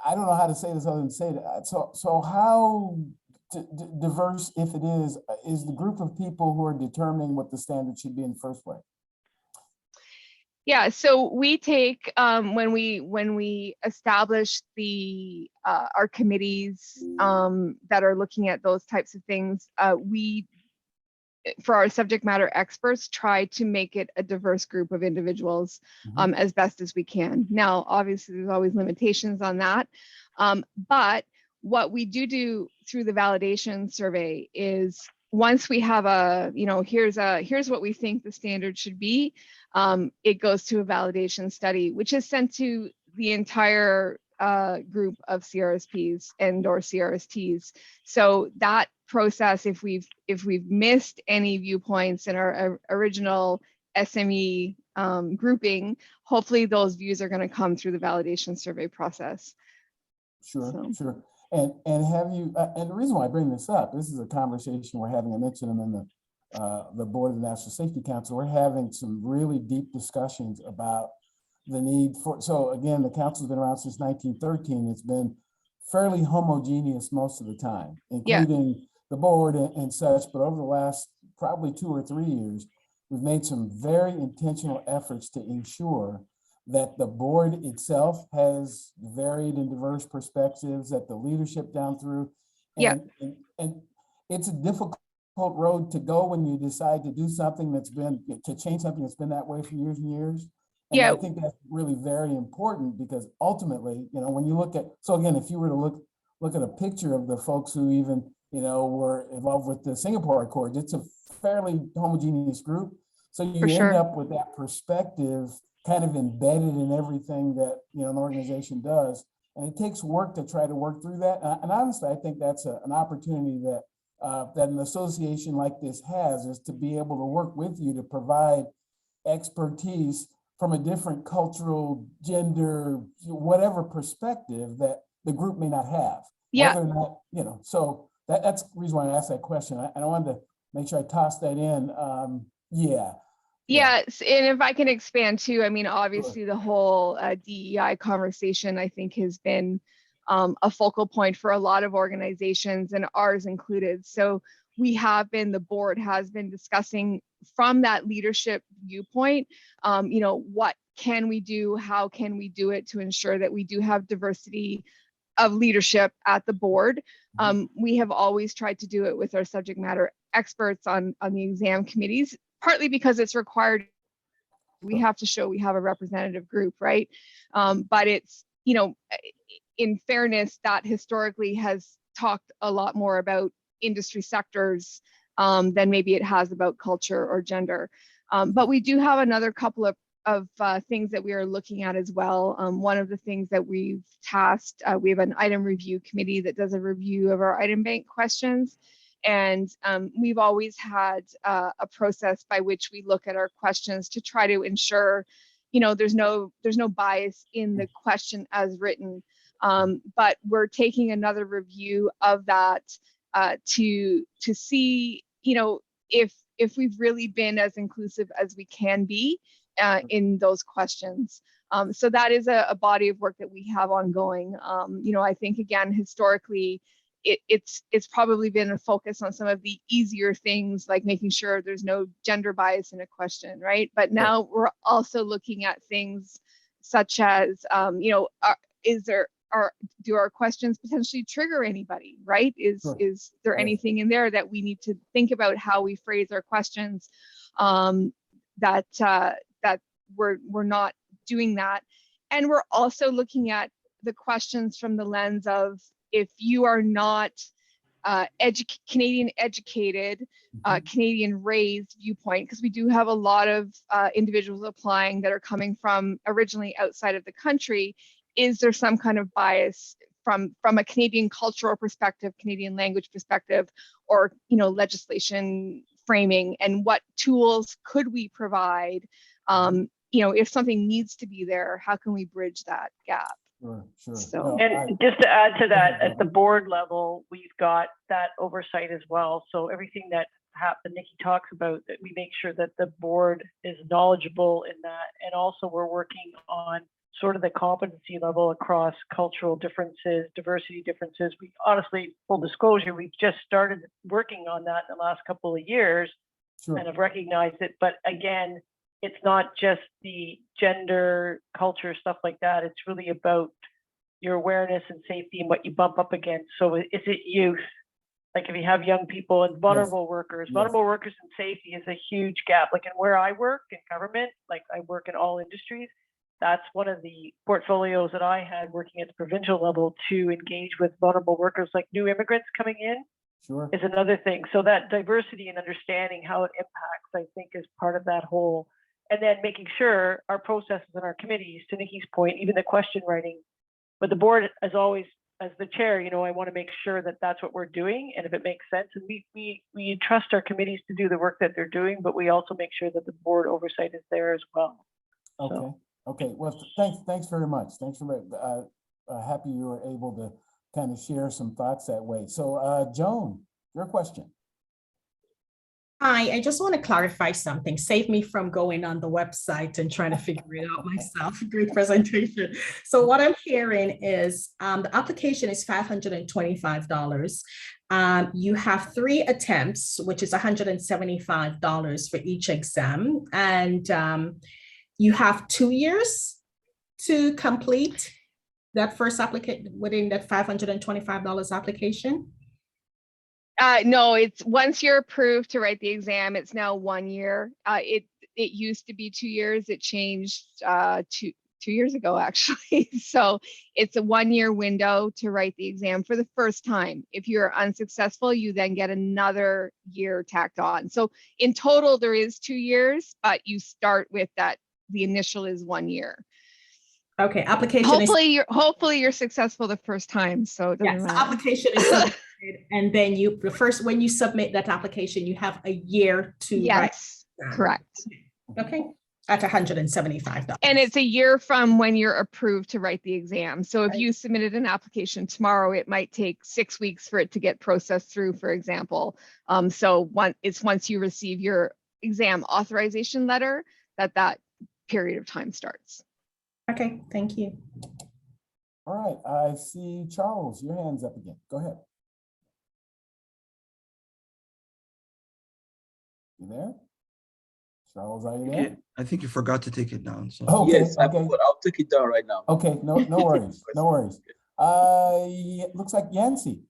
I don't know how to say this other than say that. So how diverse, if it is the group of people who are determining what the standard should be in the first place? yeah, so we take when we establish the our committees that are looking at those types of things, we, for our subject matter experts, try to make it a diverse group of individuals as best as we can. Now, obviously, there's always limitations on that, but what we do through the validation survey is, once we have a, you know, here's what we think the standard should be, it goes to a validation study, which is sent to the entire group of CRSPs and or CRSTs. So that process, if we've missed any viewpoints in our original SME grouping, hopefully those views are going to come through the validation survey process. Sure, sure. And have you, and the reason why I bring this up, this is a conversation we're having. I mentioned them in the Board of the National Safety Council. We're having some really deep discussions about the need for, so again, the council's been around since 1913. It's been fairly homogeneous most of the time, including the board and such, but over the last probably 2 or 3 years, we've made some very intentional efforts to ensure that the board itself has varied and diverse perspectives, that the leadership down through, and it's a difficult road to go when you decide to do something to change something that's been that way for years and years. And I think that's really very important, because ultimately, you know, when you look at, so again, if you were to look at a picture of the folks who even, you know, were involved with the Singapore Accord, it's a fairly homogeneous group. So you end up with that perspective kind of embedded in everything that, you know, an organization does. And it takes work to try to work through that. And honestly, I think that's an opportunity that that an association like this has, is to be able to work with you to provide expertise from a different cultural, gender, whatever perspective that the group may not have. Yeah. Whether or not, you know, so that's the reason why I asked that question. And I wanted to make sure I tossed that in. Yeah. Yes, and if I can expand too, I mean, obviously the whole DEI conversation, I think, has been a focal point for a lot of organizations, and ours included. So we have been, the board has been discussing from that leadership viewpoint, you know, what can we do, how can we do it to ensure that we do have diversity of leadership at the board. We have always tried to do it with our subject matter experts on the exam committees, partly because it's required. We have to show we have a representative group, right? But it's, you know, in fairness, that historically has talked a lot more about industry sectors than maybe it has about culture or gender. But we do have another couple of things that we are looking at as well. One of the things that we've tasked, we have an item review committee that does a review of our item bank questions. And we've always had a process by which we look at our questions to try to ensure, you know, there's no bias in the question as written. But we're taking another review of that to see, you know, if we've really been as inclusive as we can be in those questions. So that is a body of work that we have ongoing. You know, I think, again, historically, it's probably been a focus on some of the easier things, like making sure there's no gender bias in a question, right? But now we're also looking at things such as, you know, do our questions potentially trigger anybody, right? Is there anything in there that we need to think about how we phrase our questions, that we're not doing that? And we're also looking at the questions from the lens of, if you are not Canadian educated, Canadian raised viewpoint, because we do have a lot of individuals applying that are coming from originally outside of the country, is there some kind of bias from a Canadian cultural perspective, Canadian language perspective, or, you know, legislation framing, and what tools could we provide? You know, if something needs to be there, how can we bridge that gap? Sure. So, and just to add to that, at the board level, we've got that oversight as well. So everything that Nikki talks about, that we make sure that the board is knowledgeable in that. And also we're working on sort of the competency level across cultural differences, diversity differences. We honestly, full disclosure, we've just started working on that in the last couple of years and have recognized it. But again, it's not just the gender, culture, stuff like that. It's really about your awareness and safety and what you bump up against. So is it youth? Like if you have young people and vulnerable workers, vulnerable workers and safety is a huge gap. Like in where I work in government, like I work in all industries, that's one of the portfolios that I had working at the provincial level to engage with vulnerable workers, like new immigrants coming in. Is another thing. So that diversity and understanding how it impacts, I think, is part of that whole. And then making sure our processes and our committees, to Nikki's point, even the question writing, but the board, as always, as the chair, you know, I want to make sure that that's what we're doing, and if it makes sense, and we trust our committees to do the work that they're doing, but we also make sure that the board oversight is there as well. Okay. Well, thanks very much. Thanks for happy you were able to kind of share some thoughts that way. So, Joan, your question. Hi, I just want to clarify something. Save me from going on the website and trying to figure it out myself. Great presentation. So what I'm hearing is the application is $525. You have 3 attempts, which is $175 for each exam. And you have 2 years to complete that first application within that $525 application. No, it's once you're approved to write the exam, it's now 1 year. It used to be 2 years. It changed 2 years ago, actually. So it's a 1 year window to write the exam for the first time. If you're unsuccessful, you then get another year tacked on. So in total, there is 2 years, but you start with that. The initial is 1 year. Okay, application. Hopefully you're successful the first time. So it doesn't matter. Application is submitted, and then when you submit that application, you have a year to write. Yes, correct. Okay, At $175. And it's a year from when you're approved to write the exam. So if Right. you submitted an application tomorrow, it might take 6 weeks for it to get processed through, for example. So once you receive your exam authorization letter that period of time starts. Okay, thank you. All right, I see Charles, your hand's up again. Go ahead. You there? Charles, are you there? I think you forgot to take it down. So Okay, Yes, I okay, forgot. I'll take it down right now. okay, no worries, no worries. It looks like Yancy.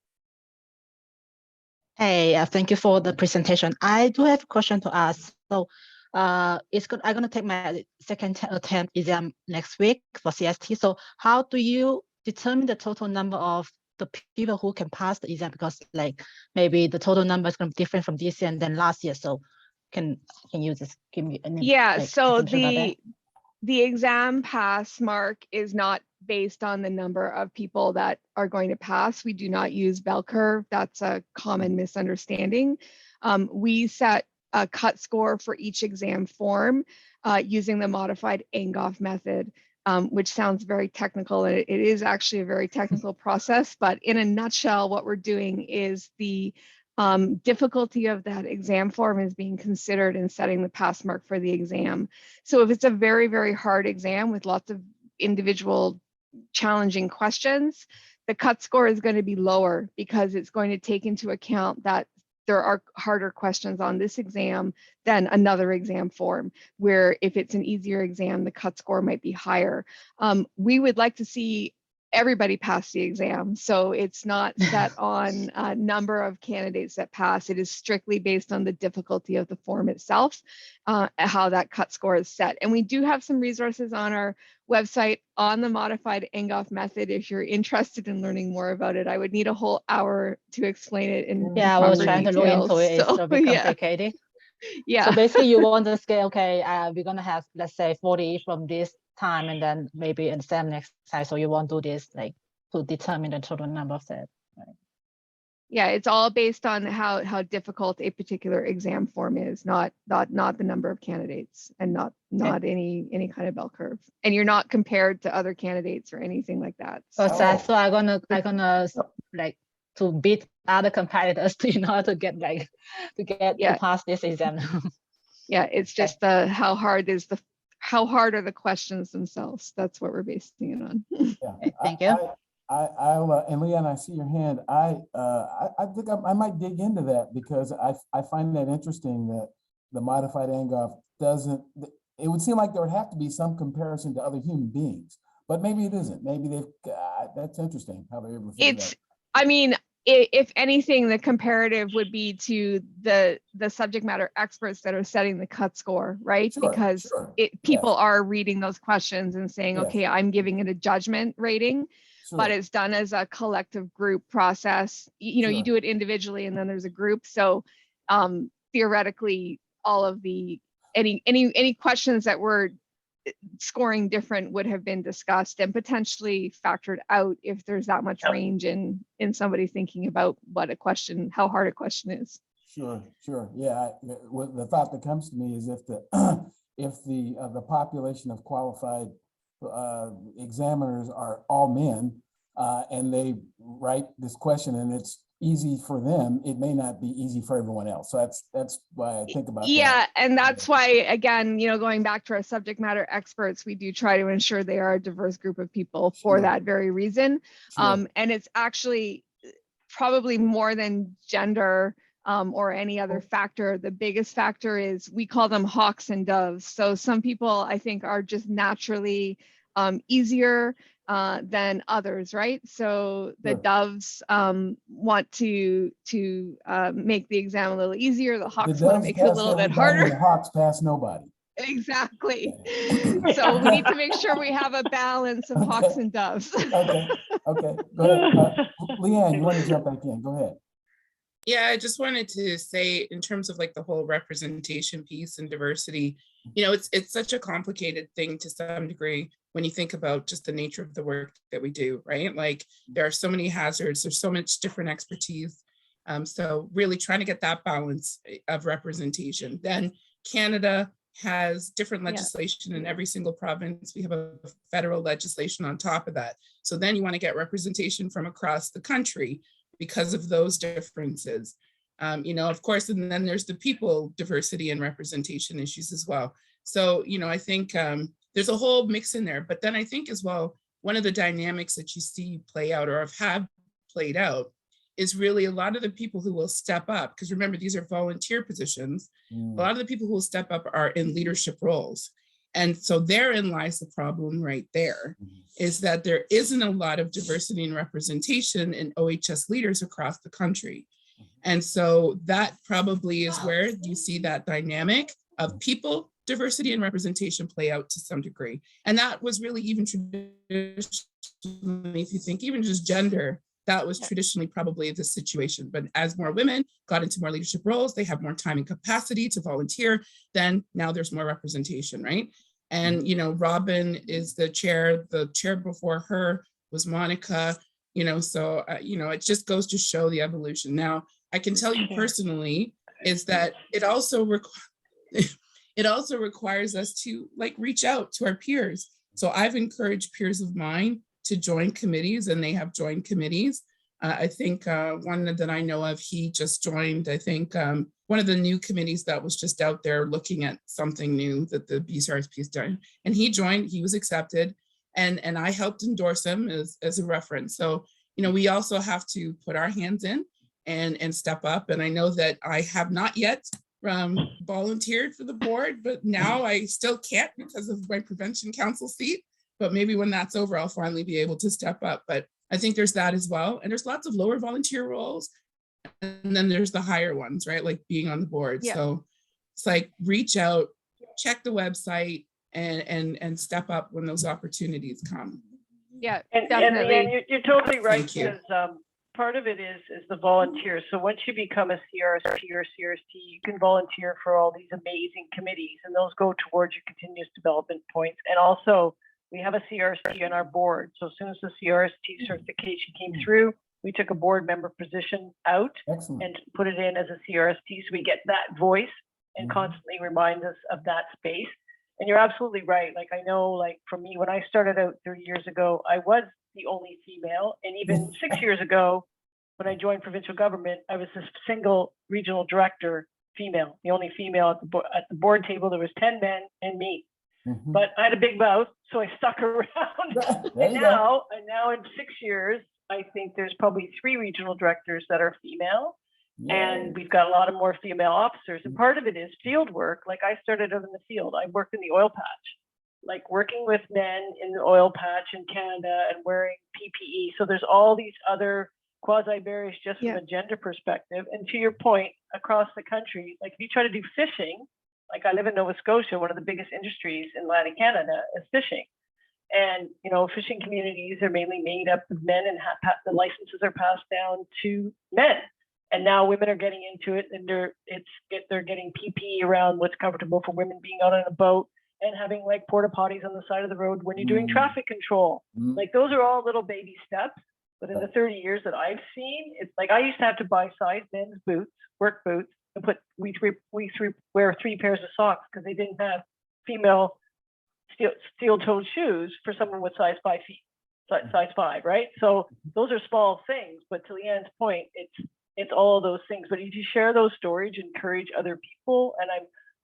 Hey, thank you for the presentation. I do have a question to ask. So, I'm gonna take my second attempt exam next week for CST. So, how do you determine the total number of the people who can pass the exam? Because like maybe the total number is gonna be different from this year and then last year. So, can you just give me an Yeah, like, so information about that? the exam pass mark is not based on the number of people that are going to pass. We do not use bell curve. That's a common misunderstanding. We set a cut score for each exam form using the modified Angoff method, which sounds very technical. And it is actually a very technical process, but in a nutshell, what we're doing is the difficulty of that exam form is being considered in setting the pass mark for the exam. So if it's a very, very hard exam with lots of individual challenging questions, the cut score is going to be lower because it's going to take into account that there are harder questions on this exam than another exam form, where if it's an easier exam, the cut score might be higher. We would like to see everybody pass the exam. So it's not set on a number of candidates that pass. It is strictly based on the difficulty of the form itself, how that cut score is set. And we do have some resources on our website on the modified Angoff method. If you're interested in learning more about it, I would need a whole hour to explain it in Yeah, I was proper trying to look details. into it. It's So, a bit yeah. complicated. Yeah. So basically you want to say, okay, we're gonna have, let's say 40 from this time and then maybe in the same next time. So you want to do this like to determine the total number of that. Right? Yeah, it's all based on how difficult a particular exam form is, not the number of candidates, and not any kind of bell curve. And you're not compared to other candidates or anything like that. So, Oh. so I'm gonna like to beat other competitors in order to get like to pass this exam. Yeah, it's just how hard are the questions themselves. That's what we're basing it on. Yeah. Thank you. I'll and Leanne, I see your hand. I think I might dig into that because I find that interesting that the modified Angoff doesn't. It would seem like there would have to be some comparison to other human beings, but maybe it isn't. Maybe they've. That's interesting how they're able to figure that. I mean, if anything, the comparative would be to the subject matter experts that are setting the cut score, right? Sure, Because sure. people are reading those questions and saying, Yes. okay, I'm giving it a judgment rating. Sure. But it's done as a collective group process. You know, you do it individually and then there's a group. So theoretically, all of the any questions that were scoring different would have been discussed and potentially factored out if there's that much range in somebody thinking about how hard a question is. Sure. Yeah, the thought that comes to me is if the population of qualified examiners are all men and they write this question and it's easy for them, it may not be easy for everyone else. So that's why I think about that. And that's why, again, going back to our subject matter experts, we do try to ensure they are a diverse group of people for that very reason. Sure. And it's actually probably more than gender or any other factor. The biggest factor is we call them hawks and doves. So some people I think are just naturally easier than others, right? So the doves want to make the exam a little easier. The hawks want to make it a little bit harder. The hawks pass nobody. Exactly. So we need to make sure we have a balance of hawks and doves. Okay. Go ahead. Leanne, you want to jump back in? Go ahead. Yeah, I just wanted to say in terms of like the whole representation piece and diversity, it's such a complicated thing to some degree when you think about just the nature of the work that we do, right? Like there are so many hazards, there's so much different expertise. So really trying to get that balance of representation. Then Canada, has different Yeah. legislation in every single province. We have a federal legislation on top of that. So then you want to get representation from across the country because of those differences. Of course, and then there's the people diversity and representation issues as well. So, I think there's a whole mix in there. But then I think as well, one of the dynamics that you see play out or have played out is really a lot of the people who will step up, because remember, these are volunteer positions. A lot of the people who will step up are in leadership roles. And so therein lies the problem right there, is that there isn't a lot of diversity and representation in OHS leaders across the country. And so that probably is where you see that dynamic of people, diversity and representation play out to some degree. And that was really even traditionally, if you think even just gender, that was traditionally probably the situation. But as more women got into more leadership roles, they have more time and capacity to volunteer, then now there's more representation, right? And, Robin is the chair before her was Monica, so, it just goes to show the evolution. Now, I can tell you personally is that it also requires us to reach out to our peers. So I've encouraged peers of mine to join committees, and they have joined committees. I think one that I know of, he just joined, I think, one of the new committees that was just out there looking at something new that the BCRSP has done. And he joined, he was accepted, and I helped endorse him as a reference. So, we also have to put our hands in and step up. And I know that I have not yet volunteered for the board, but now I still can't because of my prevention council seat. But maybe when that's over, I'll finally be able to step up. But I think there's that as well. And there's lots of lower volunteer roles. And then there's the higher ones, right? Like being on the board. Yeah. So it's reach out, check the website, and step up when those opportunities come. Yeah, And definitely. Leanne, you're totally right, Thank you. because part of it is the volunteers. So once you become a CRSP or CRST, you can volunteer for all these amazing committees, and those go towards your continuous development points. And also, we have a CRST on our board. So as soon as the CRST certification came through, we took a board member position out and put it in as a CRST, so we get that voice and constantly remind us of that space. And you're absolutely right. I know, for me, when I started out 30 years ago, I was the only female. And even 6 years ago, when I joined provincial government, I was the single regional director female, the only female at the board table. There was 10 men and me. But I had a big mouth, so I stuck around. And now in 6 years, I think there's probably 3 regional directors that are female. And we've got a lot of more female officers. And part of it is field work. I started out in the field. I worked in the oil patch, working with men in the oil patch in Canada and wearing PPE. So there's all these other quasi barriers just from a gender perspective. And to your point, across the country, if you try to do fishing, I live in Nova Scotia, one of the biggest industries in Atlantic Canada is fishing. And, fishing communities are mainly made up of men, and the licenses are passed down to men. And now women are getting into it, and they're getting PPE around what's comfortable for women being out on a boat, and having porta potties on the side of the road when you're doing traffic control. Those are all little baby steps. But in the 30 years that I've seen, it's I used to have to buy size men's boots, work boots, and we wear 3 pairs of socks because they didn't have female steel-toed shoes for someone with size 5 feet, size 5, right? So those are small things. But to Leanne's point, it's all of those things. But if you share those stories, encourage other people, and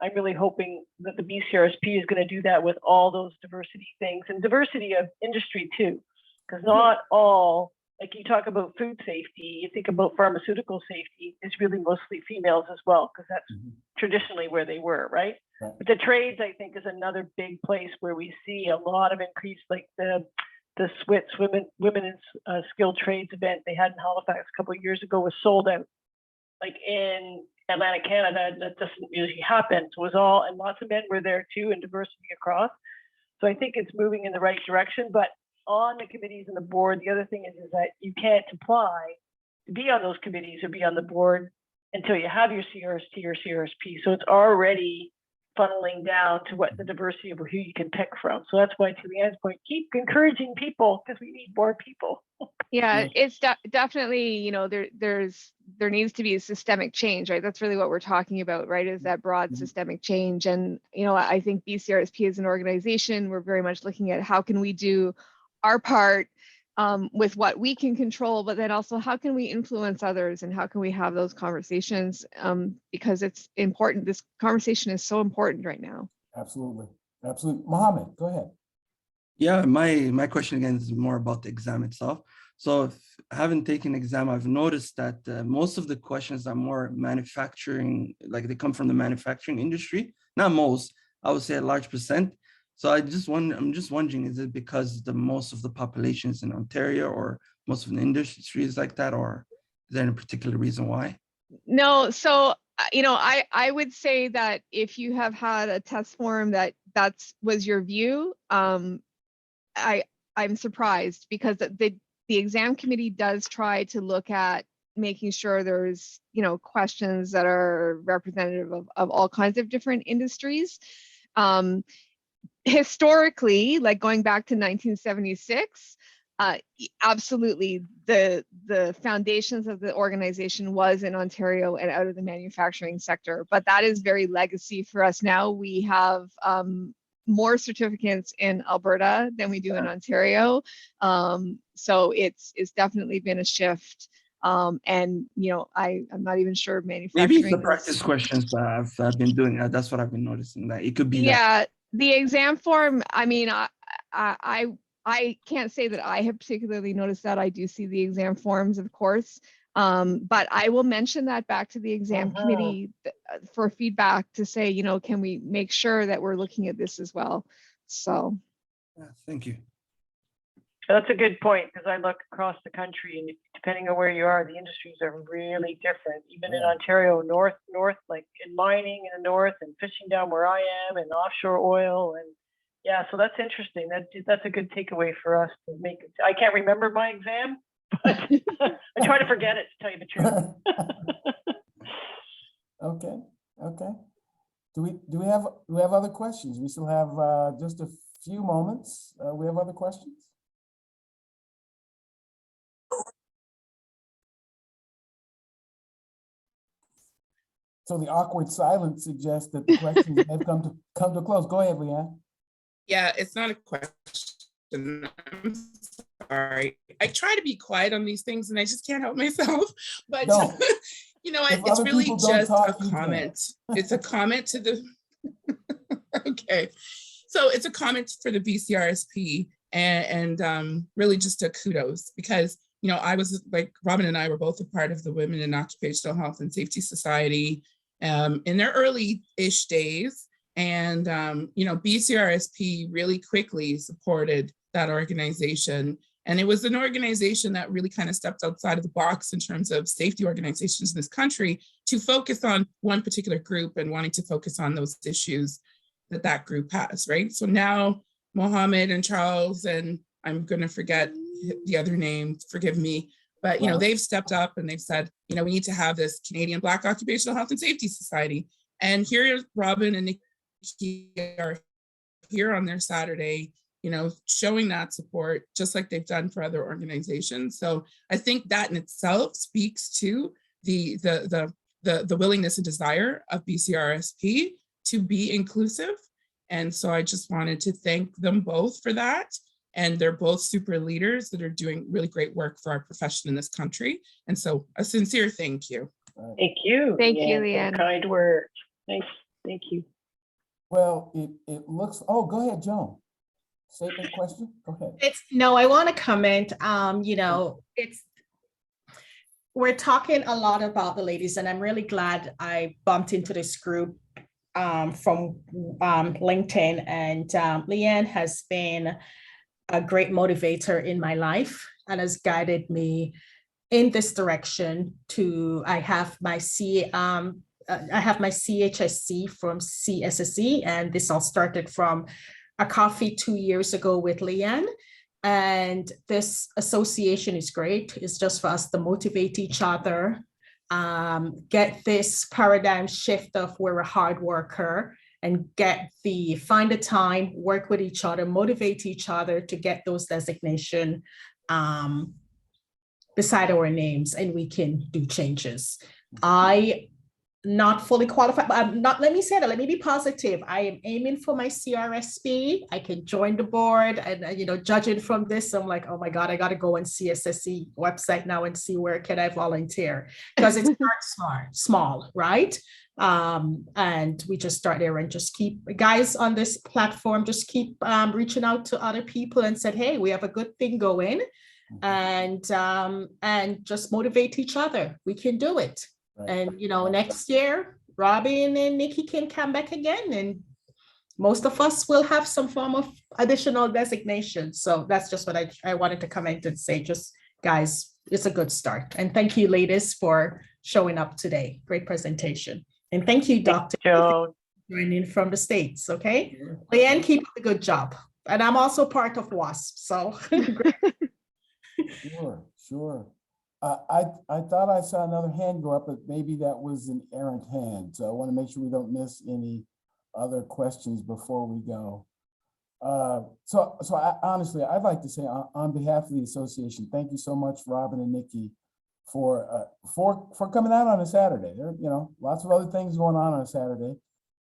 I'm really hoping that the BCRSP is going to do that with all those diversity things, and diversity of industry too, because not all, you talk about food safety, you think about pharmaceutical safety, it's really mostly females as well, because that's traditionally where they were, right? But the trades, I think, is another big place where we see a lot of increase, the SWITS Women in Skilled Trades event they had in Halifax a couple of years ago was sold out. In Atlantic Canada, that doesn't usually happen. So it was all, and lots of men were there too, and diversity across. So I think it's moving in the right direction. But on the committees and the board, the other thing is that you can't apply to be on those committees or be on the board until you have your CRST or CRSP. So it's already funneling down to what the diversity of who you can pick from. So that's why, to Leanne's point, keep encouraging people because we need more people. Yeah, it's definitely, you know, there needs to be a systemic change, right? That's really what we're talking about, right? Is that broad systemic change. And, you know, I think BCRSP as an organization, we're very much looking at how can we do our part with what we can control, but then also how can we influence others and how can we have those conversations, because it's important. This conversation is so important right now. Absolutely. Absolutely. Mohammed, go ahead. Yeah, my question again is more about the exam itself. So if I haven't taken exam, I've noticed that most of the questions are more manufacturing, like they come from the manufacturing industry. Not most, I would say a large percent. So I'm just wondering, is it because most of the population is in Ontario or most of the industry is like that, or is there any particular reason why? No, so you know, I would say that if you have had a test form was your view, I'm surprised because the exam committee does try to look at making sure there's, you know, questions that are representative of all kinds of different industries. Historically, like going back to 1976, absolutely the foundations of the organization was in Ontario and out of the manufacturing sector, but that is very legacy for us now. We have more certificates in Alberta than we do in Ontario, so it's definitely been a shift. And you know, I'm not even sure manufacturing. Maybe it's the practice questions that I've been doing. That's what I've been noticing. That it could be. Yeah, the exam form. I mean, I can't say that I have particularly noticed that. I do see the exam forms, of course, but I will mention that back to the exam committee for feedback to say, you know, can we make sure that we're looking at this as well? So, Yeah, thank you. That's a good point, because I look across the country and depending on where you are, the industries are really different. Even in Ontario, north, like in mining in the north and fishing down where I am and offshore oil. And yeah, so that's interesting. That's a good takeaway for us to make. I can't remember my exam, but I try to forget it, to tell you the truth. Okay. Do we have other questions? We still have just a few moments. We have other questions? So the awkward silence suggests that the questions have come to a close. Go ahead, Leanne. Yeah, it's not a question. I'm sorry. I try to be quiet on these things and I just can't help myself. But you know, it's really just a comment. It's a comment to the okay. So it's a comment for the BCRSP and really just a kudos, because you know, I was like Robin and I were both a part of the Women in Occupational Health and Safety Society in their early-ish days. And, you know, BCRSP really quickly supported that organization. And it was an organization that really kind of stepped outside of the box in terms of safety organizations in this country to focus on one particular group and wanting to focus on those issues that group has, right? So now Mohammed and Charles, and I'm going to forget the other name, forgive me, but you know, they've stepped up and they've said, you know, we need to have this Canadian Black Occupational Health and Safety Society. And here Robin and Nikki are here on their Saturday, you know, showing that support just like they've done for other organizations. So I think that in itself speaks to the willingness and desire of BCRSP to be inclusive. And so I just wanted to thank them both for that. And they're both super leaders that are doing really great work for our profession in this country. And so a sincere thank you. Thank you. Thank you, Leanne. Kind words. Thanks. Thank you. Well, it looks, oh, go ahead, Joan. Statement, question, go ahead. I want to comment, you know, we're talking a lot about the ladies, and I'm really glad I bumped into this group from LinkedIn, and Leanne has been a great motivator in my life and has guided me in this direction I have my CHSC from CSSE, and this all started from a coffee 2 years ago with Leanne. And this association is great. It's just for us to motivate each other, get this paradigm shift of we're a hard worker and find the time, work with each other, motivate each other to get those designation beside our names, and we can do changes. I not fully qualified, but I'm not, let me say that, let me be positive. I am aiming for my CRSP. I can join the board, and, you know, judging from this, I'm like, oh my God, I got to go on CSSC website now and see where can I volunteer, because it starts small, right? And we just start there and just keep, guys on this platform, just keep reaching out to other people and said, hey, we have a good thing going, and just motivate each other. We can do it. Right. And, you know, next year, Robin and Nikki can come back again, and most of us will have some form of additional designation. So that's just what I wanted to comment and say, just guys, it's a good start. And thank you, ladies, for showing up today. Great presentation. And thank you, Dr. Joan, joining from the States. Okay. Leanne, keep up the good job. And I'm also part of WASP. So Sure. I thought I saw another hand go up, but maybe that was an errant hand. So I want to make sure we don't miss any other questions before we go. So honestly, I'd like to say on behalf of the association, thank you so much, Robin and Nikki, for coming out on a Saturday. There, you know, lots of other things going on a Saturday,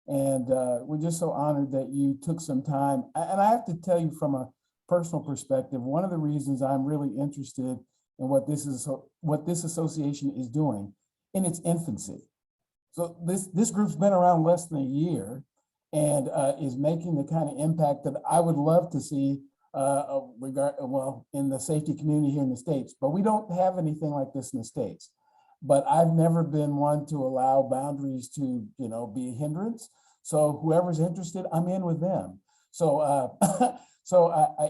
and we're just so honored that you took some time. And I have to tell you, from a personal perspective, one of the reasons I'm really interested in what this association is doing in its infancy. So this group's been around less than a year, and is making the kind of impact that I would love to see in the safety community here in the States. But we don't have anything like this in the States. But I've never been one to allow boundaries to, you know, be a hindrance. So whoever's interested, I'm in with them. So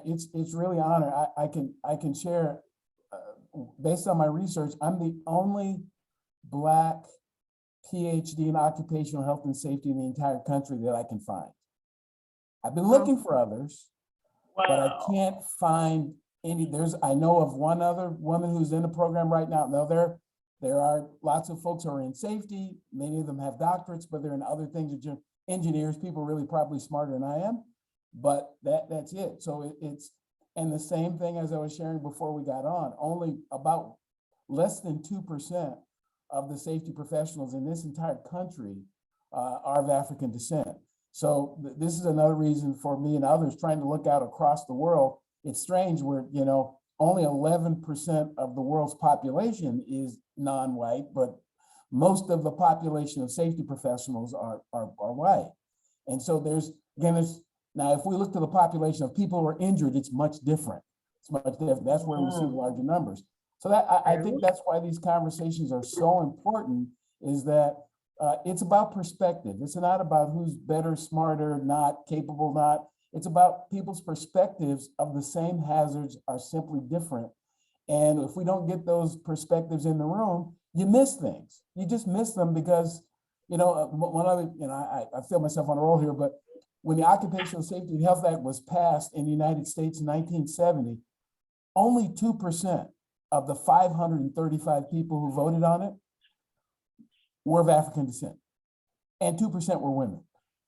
it's really an honor. I can share. Based on my research, I'm the only Black PhD in occupational health and safety in the entire country that I can find. I've been looking for others, but I can't find any. I know of one other woman who's in the program right now. Now there are lots of folks who are in safety. Many of them have doctorates, but they're in other things. Engineers, people really probably smarter than I am, but that's it. So it's. And the same thing as I was sharing before we got on, only about less than 2% of the safety professionals in this entire country are of African descent. So this is another reason for me and others trying to look out across the world. It's strange where, you know, only 11% of the world's population is non-white, but most of the population of safety professionals are white. And so now, if we look to the population of people who are injured, it's much different. It's much different. That's where we see the larger numbers. So that I think that's why these conversations are so important, is that it's about perspective. It's not about who's better, smarter, not capable, not. It's about people's perspectives of the same hazards are simply different. And if we don't get those perspectives in the room, you miss things. You just miss them because, you know, one other, you know, I feel myself on a roll here, but when the Occupational Safety and Health Act was passed in the United States in 1970, only 2% of the 535 people who voted on it were of African descent, and 2% were women.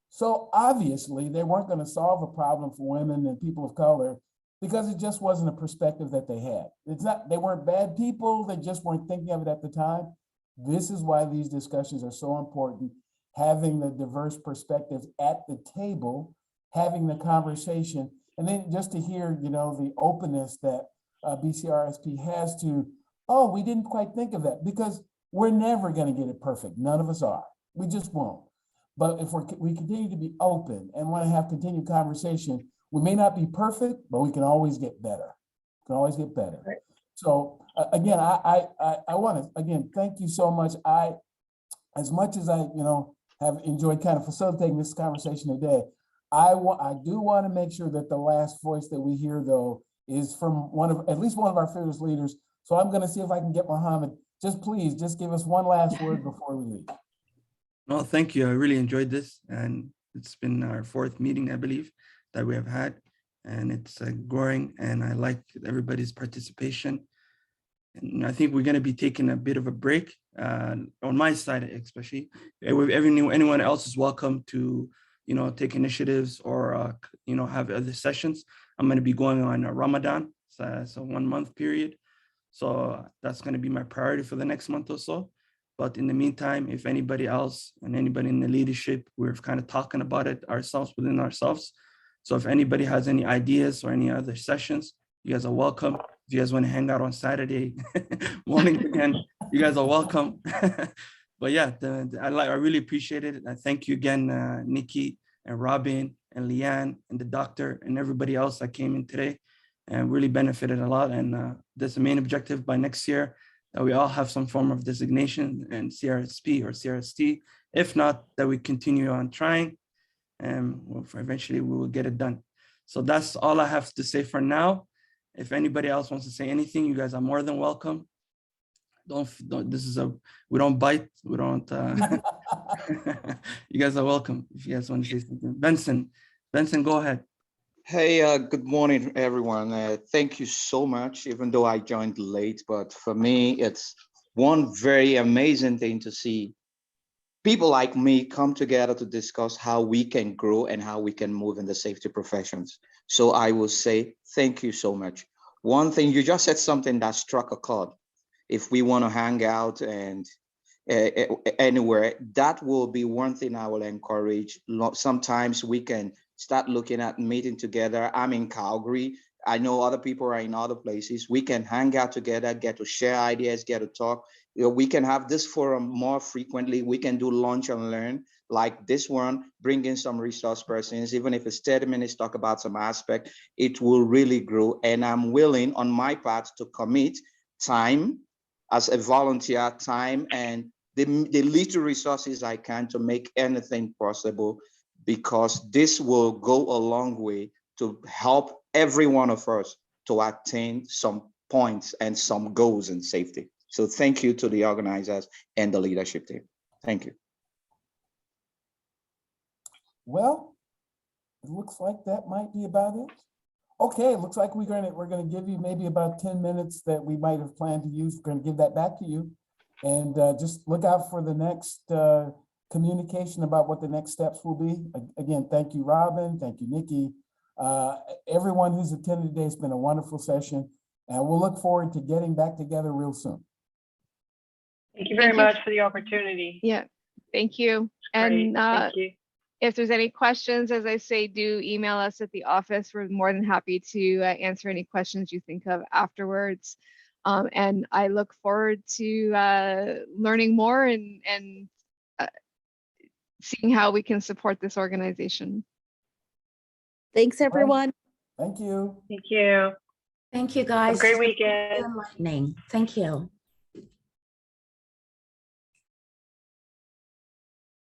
So obviously they weren't going to solve a problem for women and people of color because it just wasn't a perspective that they had. They weren't bad people, they just weren't thinking of it at the time. This is why these discussions are so important. Having the diverse perspectives at the table, having the conversation, and then just to hear, you know, the openness that BCRSP has to, oh, we didn't quite think of that, because we're never going to get it perfect. None of us are. We just won't. But if we continue to be open and want to have continued conversation, we may not be perfect, but we can always get better. We can always get better. Right. So again, I want to, again, thank you so much. As much as I, you know, have enjoyed kind of facilitating this conversation today, I do want to make sure that the last voice that we hear, though, is from at least one of our fearless leaders. So I'm going to see if I can get Mohammed. Please give us one last word before we leave. Well, thank you. I really enjoyed this, and it's been our 4th meeting, I believe, that we have had, and it's growing, and I like everybody's participation. And I think we're going to be taking a bit of a break on my side, especially. Anyone else is welcome to, you know, take initiatives or, you know, have other sessions. I'm going to be going on a Ramadan, so it's a 1 month period. So that's going to be my priority for the next month or so. But in the meantime, if anybody else and anybody in the leadership, we're kind of talking about it ourselves within ourselves. So if anybody has any ideas or any other sessions, you guys are welcome. If you guys want to hang out on Saturday morning again, you guys are welcome. But yeah, I really appreciate it. I thank you again, Nikki and Robin and Leanne and the doctor and everybody else that came in today and really benefited a lot. And that's the main objective by next year, that we all have some form of designation and CRSP or CRST. If not, that we continue on trying, and eventually we will get it done. So that's all I have to say for now. If anybody else wants to say anything, you guys are more than welcome. We don't bite, we don't, you guys are welcome if you guys want to say something. Benson, go ahead. Hey, good morning, everyone. Thank you so much, even though I joined late, but for me, it's one very amazing thing to see people like me come together to discuss how we can grow and how we can move in the safety professions. So I will say, thank you so much. One thing, you just said something that struck a chord. If we want to hang out and anywhere, that will be one thing I will encourage. Sometimes we can start looking at meeting together. I'm in Calgary. I know other people are in other places. We can hang out together, get to share ideas, get to talk. You know, we can have this forum more frequently. We can do lunch and learn like this one, bring in some resource persons, even if it's 30 minutes, talk about some aspect, it will really grow. And I'm willing on my part to commit time as a volunteer, time and the little resources I can to make anything possible, because this will go a long way to help every one of us to attain some points and some goals in safety. So thank you to the organizers and the leadership team. Thank you. Well, it looks like that might be about it. Okay, it looks like we're gonna give you maybe about 10 minutes that we might have planned to use. We're gonna give that back to you. And just look out for the next communication about what the next steps will be. Again, thank you, Robin. Thank you, Nikki. Everyone who's attended today, has been a wonderful session. And we'll look forward to getting back together real soon. Thank you very much for the opportunity. Yeah, thank you. Great. And Thank you. if there's any questions, as I say, do email us at the office. We're more than happy to answer any questions you think of afterwards. And I look forward to learning more and seeing how we can support this organization. Thanks, everyone. Thank you. Thank you. Thank you, guys. Have a great weekend. Enlightening. Thank you.